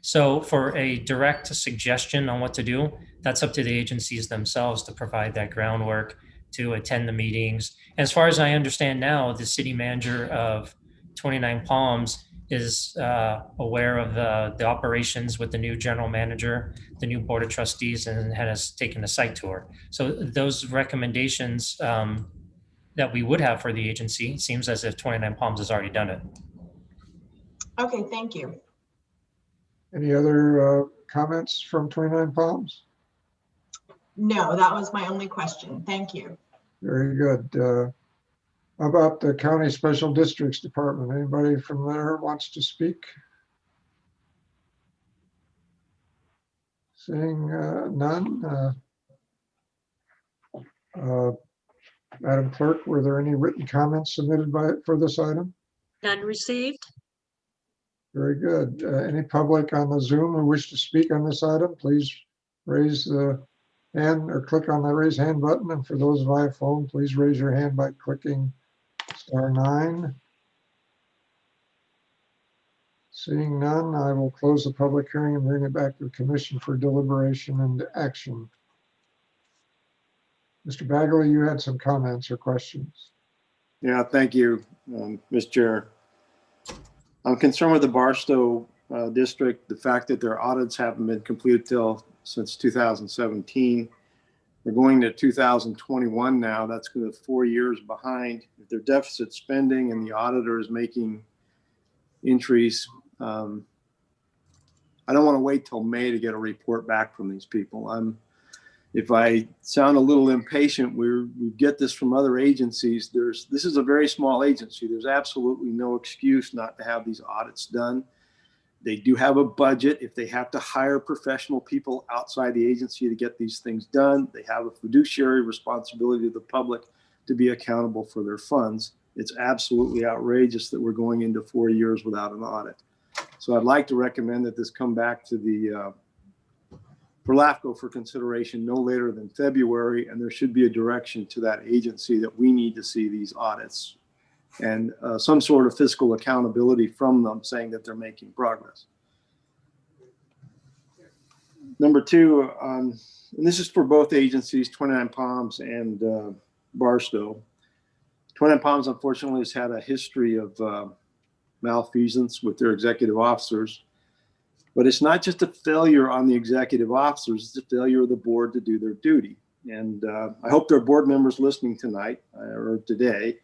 So for a direct suggestion on what to do, that's up to the agencies themselves to provide that groundwork, to attend the meetings. As far as I understand now, the city manager of 29 Palms is aware of the operations with the new general manager, the new board of trustees, and has taken a site tour. So those recommendations that we would have for the agency, seems as if 29 Palms has already done it. Okay, thank you. Any other comments from 29 Palms? No, that was my only question. Thank you. Very good. How about the County Special Districts Department? Anybody from there wants to speak? Seeing none. Madam Clerk, were there any written comments submitted for this item? None received. Very good. Any public on the Zoom who wish to speak on this item, please raise the hand or click on the raise hand button. And for those via phone, please raise your hand by clicking *9. Seeing none, I will close the public hearing and bring it back to the commission for deliberation and action. Mr. Bagley, you had some comments or questions. Yeah, thank you, Mr. Chair. I'm concerned with the Barstow district, the fact that their audits haven't been completed since 2017. We're going to 2021 now. That's going to be 4 years behind. If they're deficit spending and the auditor is making entries, I don't want to wait till May to get a report back from these people. If I sound a little impatient, we get this from other agencies. This is a very small agency. There's absolutely no excuse not to have these audits done. They do have a budget. If they have to hire professional people outside the agency to get these things done, they have a fiduciary responsibility to the public to be accountable for their funds. It's absolutely outrageous that we're going into 4 years without an audit. So I'd like to recommend that this come back to for LAFCO for consideration no later than February, and there should be a direction to that agency that we need to see these audits and some sort of fiscal accountability from them saying that they're making progress. Number two, and this is for both agencies, 29 Palms and Barstow. 29 Palms, unfortunately, has had a history of malfeasance with their executive officers. But it's not just a failure on the executive officers, it's a failure of the board to do their duty. And I hope there are board members listening tonight or today.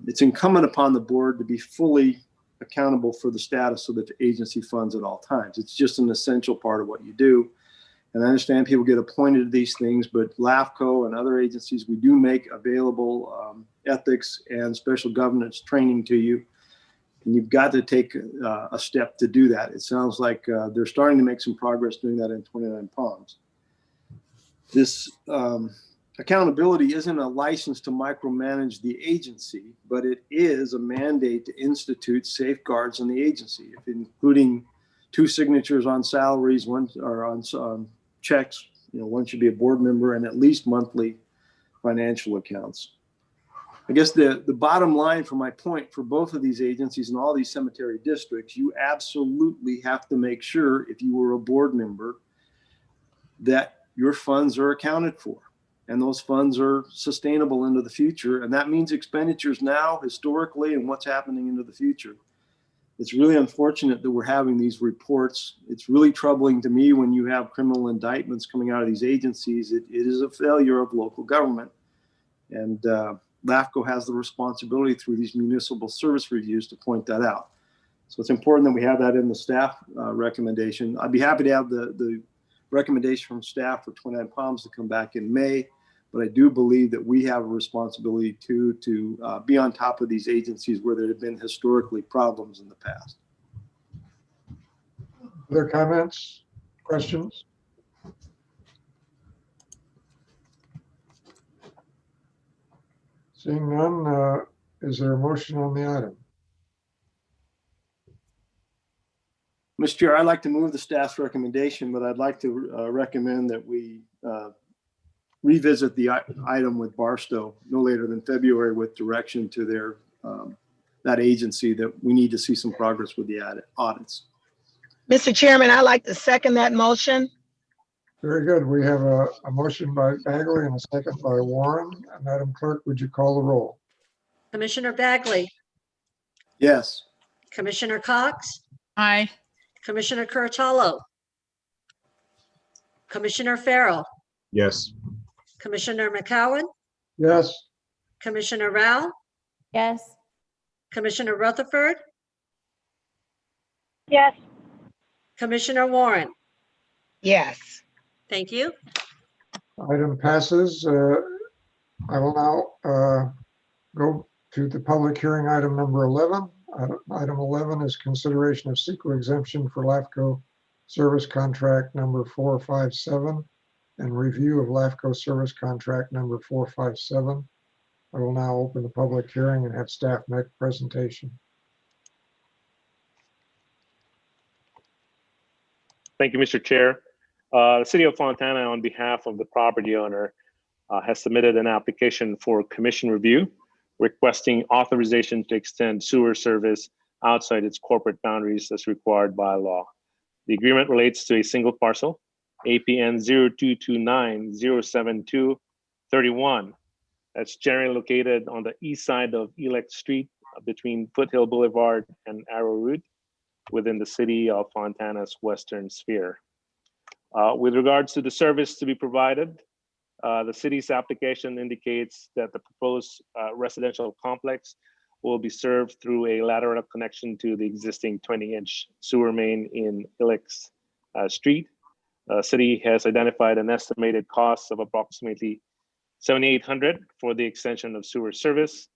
It's incumbent upon the board to be fully accountable for the status of the agency funds at all times. It's just an essential part of what you do. And I understand people get appointed to these things, but LAFCO and other agencies, we do make available ethics and special governance training to you. And you've got to take a step to do that. It sounds like they're starting to make some progress doing that in 29 Palms. This accountability isn't a license to micromanage the agency, but it is a mandate to institute safeguards in the agency, including 2 signatures on salaries, one or on checks. One should be a board member, and at least monthly financial accounts. I guess the bottom line for my point for both of these agencies and all these cemetery districts, you absolutely have to make sure if you were a board member that your funds are accounted for, and those funds are sustainable into the future. And that means expenditures now, historically, and what's happening into the future. It's really unfortunate that we're having these reports. It's really troubling to me when you have criminal indictments coming out of these agencies. It is a failure of local government. And LAFCO has the responsibility through these municipal service reviews to point that out. So it's important that we have that in the staff recommendation. I'd be happy to have the recommendation from staff for 29 Palms to come back in May. But I do believe that we have a responsibility to be on top of these agencies where there have been historically problems in the past. Other comments, questions? Seeing none, is there a motion on the item? Mr. Chair, I'd like to move the staff's recommendation, but I'd like to recommend that we revisit the item with Barstow no later than February with direction to their that agency that we need to see some progress with the audits. Mr. Chairman, I'd like to second that motion. Very good. We have a motion by Bagley and a second by Warren. Madam Clerk, would you call the roll? Commissioner Bagley, Yes. Commissioner Cox, Aye. Commissioner Curatello, Commissioner Farrell, Yes. Commissioner McCowan, Yes. Commissioner Rao, Yes. Commissioner Rutherford, Yes. Commissioner Warren. Yes. Thank you. Item passes. I will now go to the public hearing item number 11. Item 11 is consideration of CEQA exemption for LAFCO service contract number 457 and review of LAFCO service contract number 457. I will now open the public hearing and have staff make a presentation. Thank you, Mr. Chair. The City of Fontana, on behalf of the property owner, has submitted an application for commission review, requesting authorization to extend sewer service outside its corporate boundaries as required by law. The agreement relates to a single parcel, APN 0229072231. That's generally located on the east side of Elect Street between Foothill Boulevard and Arrow Route within the City of Fontana's western sphere. With regards to the service to be provided, the city's application indicates that the proposed residential complex will be served through a lateral connection to the existing 20-inch sewer main in Ilex Street. City has identified an estimated cost of approximately $7,800 for the extension of sewer service.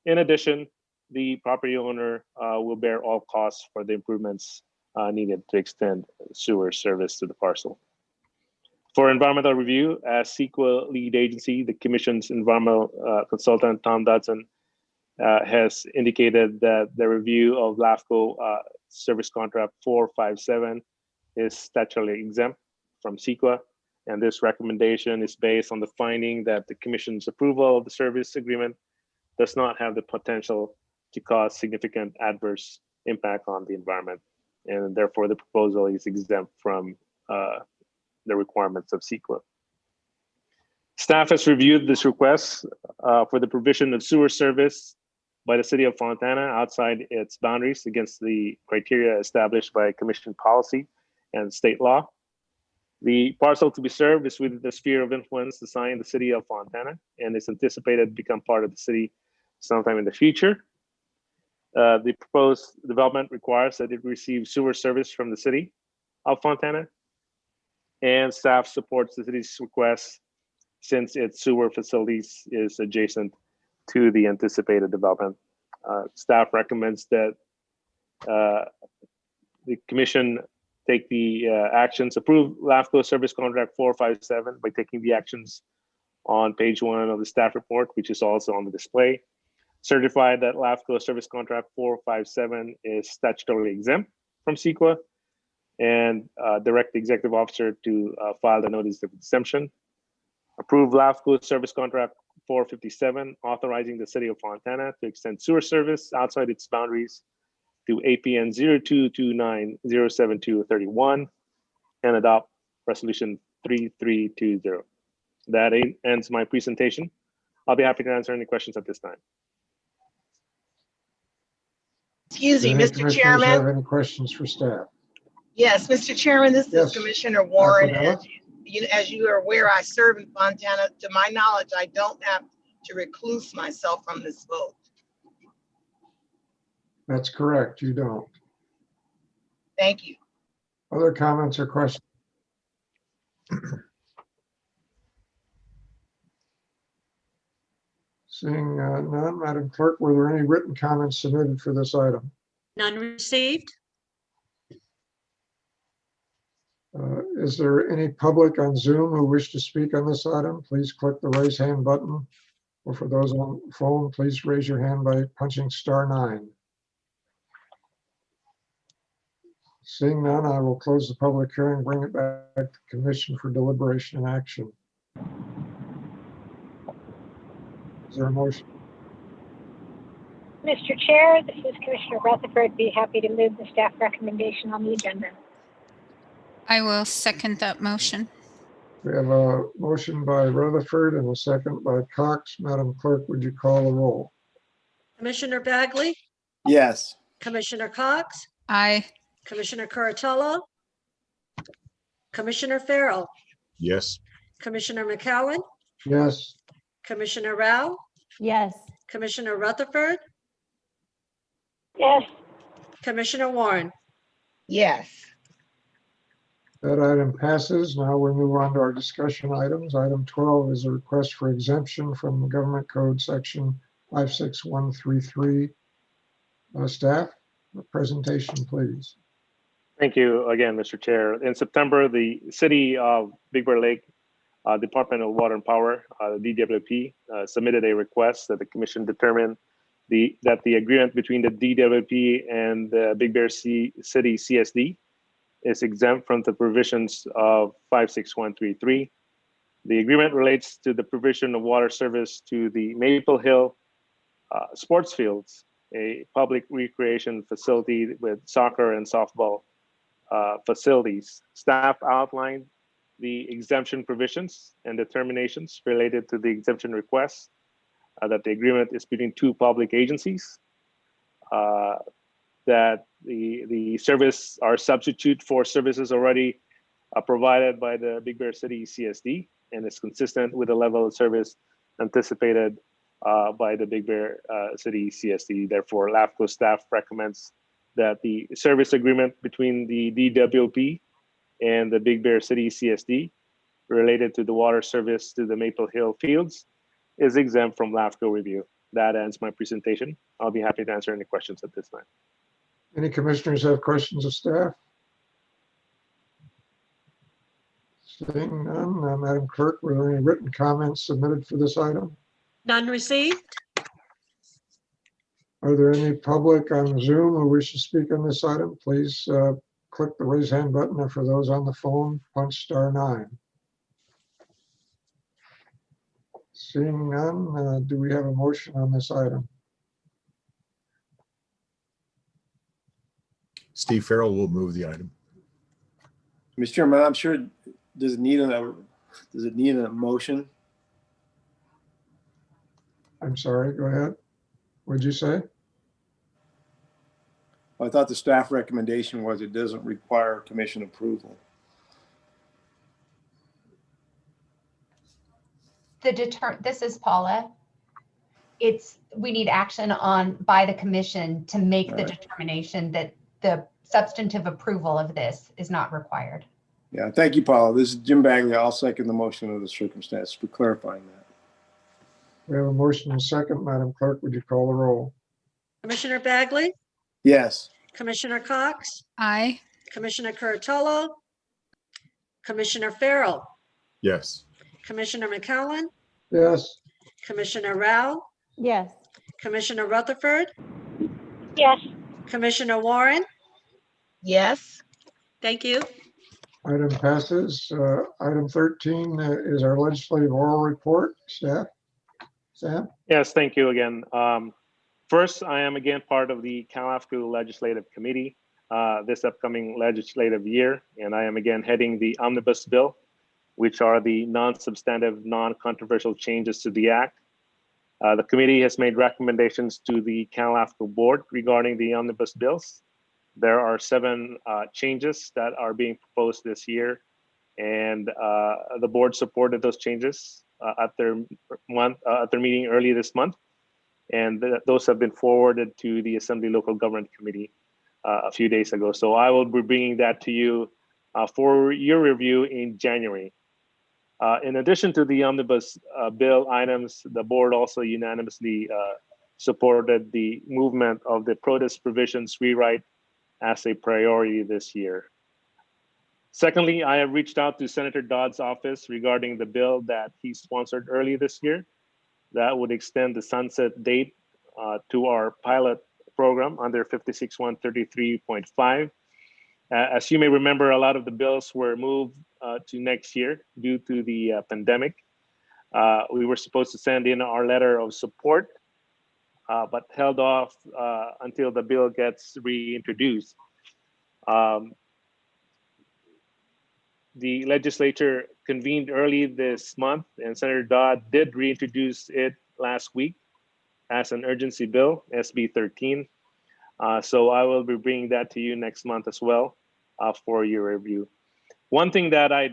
In addition, the property owner will bear all costs for the improvements needed to extend sewer service to the parcel. For environmental review, as CEQA lead agency, the Commission's environmental consultant, Tom Dodson, has indicated that the review of LAFCO service contract 457 is statutorily exempt from CEQA, and this recommendation is based on the finding that the Commission's approval of the service agreement does not have the potential to cause significant adverse impact on the environment, and therefore the proposal is exempt from the requirements of CEQA. Staff has reviewed this request for the provision of sewer service by the City of Fontana outside its boundaries against the criteria established by Commission policy and state law. The parcel to be served is within the sphere of influence assigned the City of Fontana and is anticipated to become part of the city sometime in the future. The proposed development requires that it receive sewer service from the City of Fontana, and staff supports the city's request since its sewer facilities is adjacent to the anticipated development. Staff recommends that the Commission take the actions, approve LAFCO service contract 457 by taking the actions on page 1 of the staff report, which is also on the display. Certify that LAFCO service contract 457 is statutorily exempt from CEQA, and direct the executive officer to file the notice of exemption. Approve LAFCO service contract 457, authorizing the City of Fontana to extend sewer service outside its boundaries to APN 0229072231, and adopt resolution 3320. That ends my presentation. I'll be happy to answer any questions at this time. Excuse Do me, any Mr. commissioners have Chairman. any questions for staff? Yes, Mr. Chairman, this Yes. is Commissioner Warren. Aquanella? As you are aware, I serve in Montana. To my knowledge, I don't have to recluse myself from this vote. That's correct. You don't. Thank you. Other comments or questions? Seeing none, Madam Clerk, were there any written comments submitted for this item? None received. Is there any public on Zoom who wish to speak on this item? Please click the raise hand button. Or for those on the phone, please raise your hand by punching *9. Seeing none, I will close the public hearing, bring it back to the commission for deliberation and action. Is there a motion? Mr. Chair, this is Commissioner Rutherford. Be happy to move the staff recommendation on the agenda. I will second that motion. We have a motion by Rutherford and a second by Cox. Madam Clerk, would you call the roll? Commissioner Bagley, Yes. Commissioner Cox, Aye. Commissioner Curatello, Commissioner Farrell, Yes. Commissioner McCowan, Yes. Commissioner Rao, Yes. Commissioner Rutherford, Yes. Commissioner Warren. Yes. That item passes. Now we move on to our discussion items. Item 12 is a request for exemption from the Government Code Section 56133. Staff, a presentation, please. Thank you again, Mr. Chair. In September, the City of Big Bear Lake Department of Water and Power, the DWP, submitted a request that the Commission determine that the agreement between the DWP and the Big Bear City CSD is exempt from the provisions of 56133. The agreement relates to the provision of water service to the Maple Hill sports fields, a public recreation facility with soccer and softball facilities. Staff outlined the exemption provisions and determinations related to the exemption request, that the agreement is between two public agencies, that the service are substitute for services already provided by the Big Bear City CSD, and is consistent with the level of service anticipated by the Big Bear City CSD. Therefore, LAFCO staff recommends that the service agreement between the DWP and the Big Bear City CSD related to the water service to the Maple Hill fields is exempt from LAFCO review. That ends my presentation. I'll be happy to answer any questions at this time. Any commissioners have questions of staff? Seeing none, Madam Clerk, were there any written comments submitted for this item? None received. Are there any public on Zoom who wish to speak on this item? Please click the raise hand button, and for those on the phone, punch *9. Seeing none, do we have a motion on this item? Steve Farrell will move the item. Mr. Chairman, I'm sure, does it need a motion? I'm sorry, go ahead. What'd you say? I thought the staff recommendation was it doesn't require commission approval. This is Paula. We need action by the commission to make the determination that the substantive approval of this is not required. Yeah, thank you, Paula. This is Jim Bagley. I'll second the motion of the circumstance for clarifying that. We have a motion and a second. Madam Clerk, would you call the roll? Commissioner Bagley, Yes. Commissioner Cox, Aye. Commissioner Curatello, Commissioner Farrell, Yes. Commissioner McCowan, Yes. Commissioner Rao, Yes. Commissioner Rutherford, Yes. Commissioner Warren. Yes. Thank you. Item passes. Item 13 is our legislative oral report. Staff? Sam? Yes, thank you again. First, I am again part of the LAFCO Legislative Committee this upcoming legislative year, and I am again heading the omnibus bill which are the non-substantive, non-controversial changes to the Act. The committee has made recommendations to the LAFCO board regarding the omnibus bills. There are 7 changes that are being proposed this year, and the board supported those changes at their meeting early this month, and those have been forwarded to the Assembly Local Government Committee a few days ago. So I will be bringing that to you for your review in January. In addition to the omnibus bill items, the board also unanimously supported the movement of the protest provisions rewrite as a priority this year. Secondly, I have reached out to Senator Dodd's office regarding the bill that he sponsored early this year that would extend the sunset date to our pilot program under 56133.5. As you may remember, a lot of the bills were moved to next year due to the pandemic. We were supposed to send in our letter of support, but held off until the bill gets reintroduced. The legislature convened early this month, and Senator Dodd did reintroduce it last week as an urgency bill, SB 13. So I will be bringing that to you next month as well for your review. One thing that I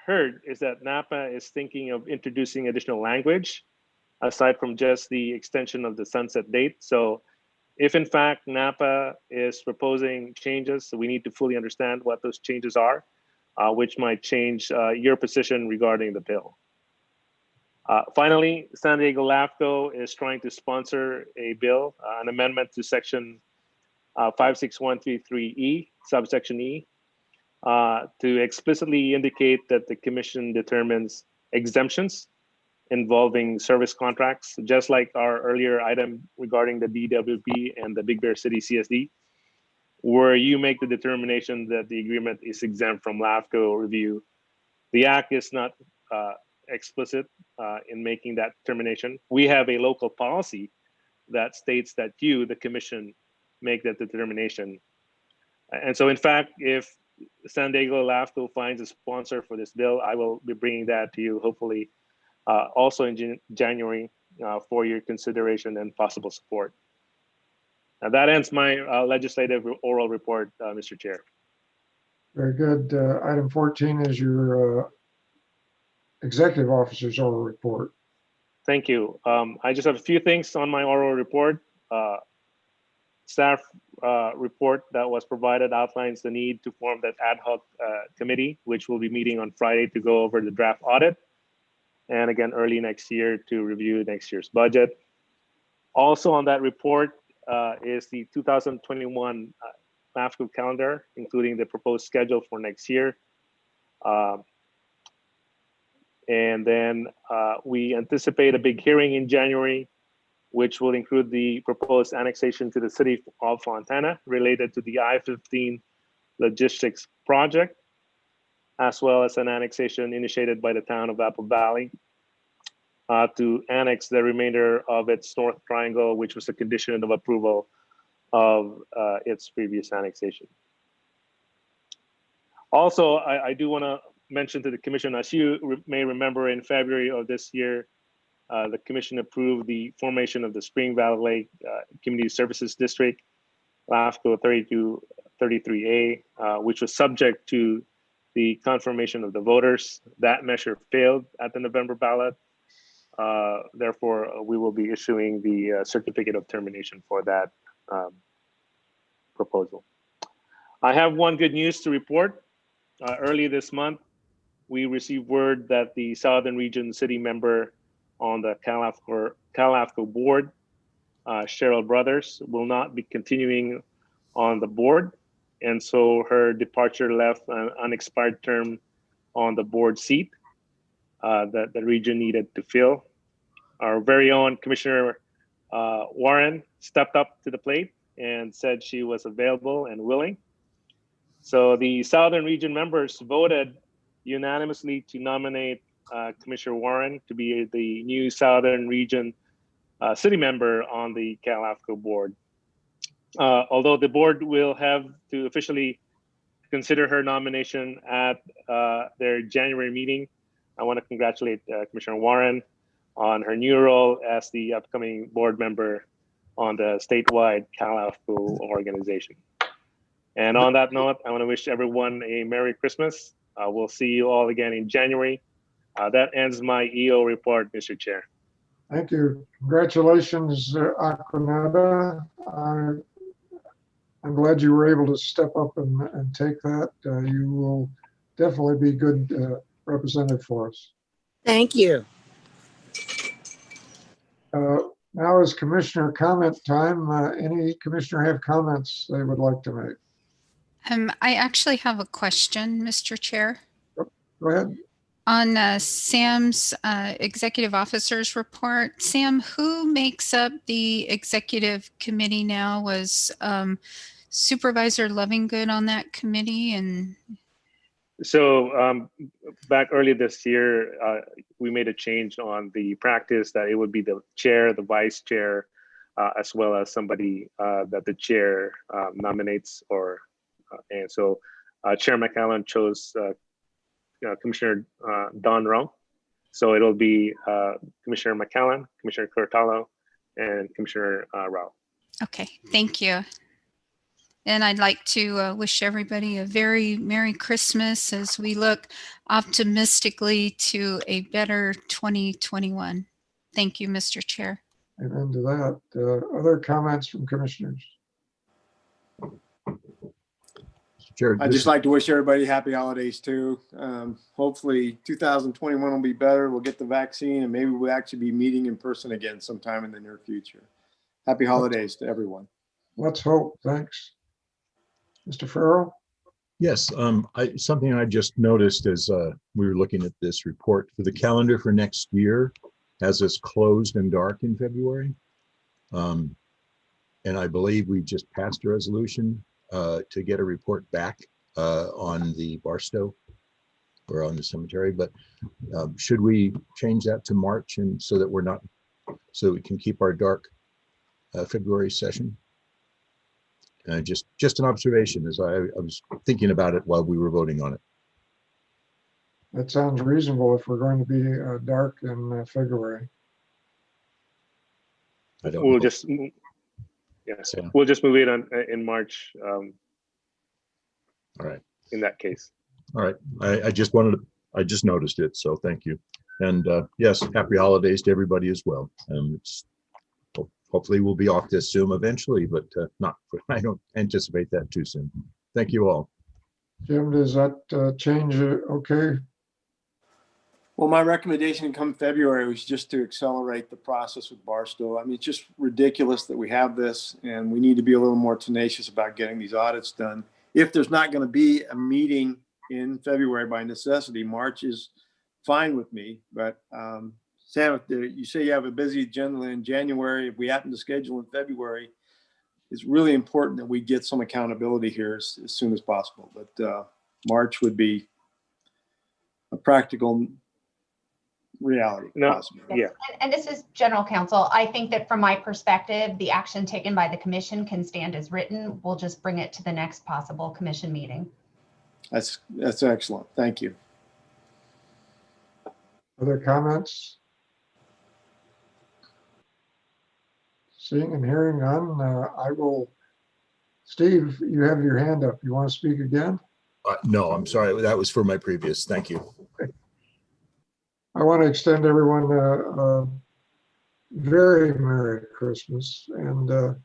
heard is that NAPA is thinking of introducing additional language aside from just the extension of the sunset date. So if in fact NAPA is proposing changes, we need to fully understand what those changes are, which might change your position regarding the bill. Finally, San Diego LAFCO is trying to sponsor a bill, an amendment to section 56133E, subsection E, to explicitly indicate that the commission determines exemptions involving service contracts, just like our earlier item regarding the DWP and the Big Bear City CSD, where you make the determination that the agreement is exempt from LAFCO review. The Act is not explicit in making that determination. We have a local policy that states that you, the commission, make that determination. And so in fact, if San Diego LAFCO finds a sponsor for this bill, I will be bringing that to you hopefully also in January for your consideration and possible support. Now that ends my legislative oral report, Mr. Chair. Very good. Item 14 is your executive officer's oral report. Thank you. I just have a few things on my oral report. Staff report that was provided outlines the need to form that ad hoc committee, which will be meeting on Friday to go over the draft audit. And again, early next year to review next year's budget. Also on that report is the 2021 LAFCO calendar, including the proposed schedule for next year. And then we anticipate a big hearing in January, which will include the proposed annexation to the city of Fontana related to the I-15 logistics project, as well as an annexation initiated by the town of Apple Valley to annex the remainder of its North Triangle, which was a condition of approval of its previous annexation. Also, I do want to mention to the commission, as you may remember, in February of this year, the commission approved the formation of the Spring Valley Lake Community Services District, LAFCO 3233A, which was subject to the confirmation of the voters. That measure failed at the November ballot. Therefore, we will be issuing the certificate of termination for that proposal. I have one good news to report. Early this month, we received word that the Southern Region City member on the LAFCO board, Cheryl Brothers, will not be continuing on the board. And so her departure left an unexpired term on the board seat that the region needed to fill. Our very own Commissioner Warren stepped up to the plate and said she was available and willing. So the Southern Region members voted unanimously to nominate Commissioner Warren to be the new Southern Region city member on the LAFCO board. Although the board will have to officially consider her nomination at their January meeting. I want to congratulate Commissioner Warren on her new role as the upcoming board member on the statewide LAFCO organization. And on that note, I want to wish everyone a Merry Christmas. We'll see you all again in January. That ends my EO report, Mr. Chair. Thank you. Congratulations, Aquanetta. I'm glad you were able to step up and take that. You will definitely be good representative for us. Thank you. Now is commissioner comment time. Any commissioner have comments they would like to make? I actually have a question, Mr. Chair. Go ahead. On Sam's executive officers report, Sam, who makes up the executive committee now? Was Supervisor Lovingood on that committee? And so back early this year, we made a change on the practice that it would be the chair, the vice chair, as well as somebody that the chair nominates. And so Chair McAllen chose Commissioner Don Rao. So it'll be Commissioner McAllen, Commissioner Curtalo, and Commissioner Rao. okay, thank you. And I'd like to wish everybody a very Merry Christmas as we look optimistically to a better 2021. Thank you, Mr. Chair. Amen to that. Other comments from commissioners? Chair, I'd just like to wish everybody happy holidays too. Hopefully 2021 will be better. We'll get the vaccine and maybe we'll actually be meeting in person again sometime in the near future. Happy holidays to everyone. Let's hope. Thanks. Mr. Farrell? yes, something I just noticed as we were looking at this report for the calendar for next year has us closed and dark in February. And I believe we just passed a resolution to get a report back on the Barstow or on the cemetery, but should we change that to March and so that we're not, so we can keep our dark February session? Just an observation as I was thinking about it while we were voting on it. That sounds reasonable if we're going to be dark in February. We'll just we'll just move it on in March. All right. In that case. All right. I just noticed it, so thank you. And yes, happy holidays to everybody as well. Hopefully we'll be off this Zoom eventually, but I don't anticipate that too soon. Thank you all. Jim, does that change it? Okay. Well, my recommendation come February was just to accelerate the process with Barstow. I mean, it's just ridiculous that we have this and we need to be a little more tenacious about getting these audits done. If there's not going to be a meeting in February by necessity, March is fine with me. But Sam, if you say you have a busy agenda in January, if we happen to schedule in February, it's really important that we get some accountability here as soon as possible. But March would be a practical reality. No, possible. yeah. And this is general counsel. I think that from my perspective, the action taken by the commission can stand as written. We'll just bring it to the next possible commission meeting. That's excellent. Thank you. Other comments? Seeing and hearing none, I will. Steve, you have your hand up. You want to speak again? No, I'm sorry. That was for my previous. Thank you. Okay. I want to extend everyone a very Merry Christmas and a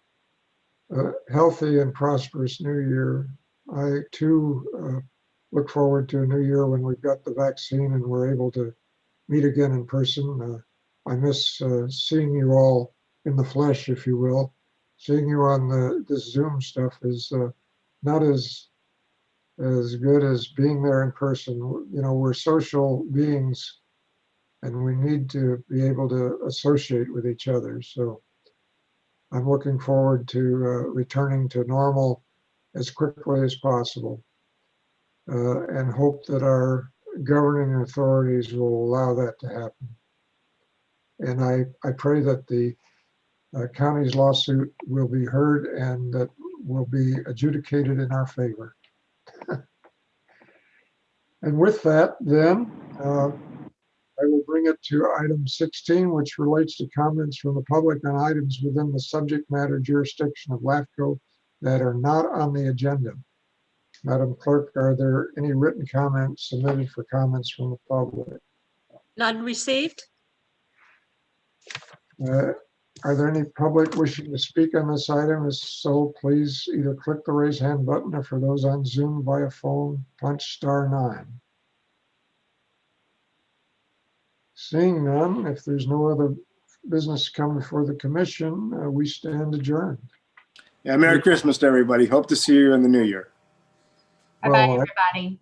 healthy and prosperous New Year. I too look forward to a new year when we've got the vaccine and we're able to meet again in person. I miss seeing you all in the flesh, if you will. Seeing you on this Zoom stuff is not as good as being there in person. You know, we're social beings and we need to be able to associate with each other. So I'm looking forward to returning to normal as quickly as possible and hope that our governing authorities will allow that to happen. And I pray that the county's lawsuit will be heard and that will be adjudicated in our favor. And with that, then, I will bring it to item 16, which relates to comments from the public on items within the subject matter jurisdiction of LAFCO that are not on the agenda. Madam Clerk, are there any written comments submitted for comments from the public? None received? Are there any public wishing to speak on this item? If so, please either click the raise hand button, or for those on Zoom via phone, punch *9. Seeing none, if there's no other business coming before the commission, we stand adjourned. Yeah, Merry Christmas to everybody. Hope to see you in the new year. Bye-bye, everybody.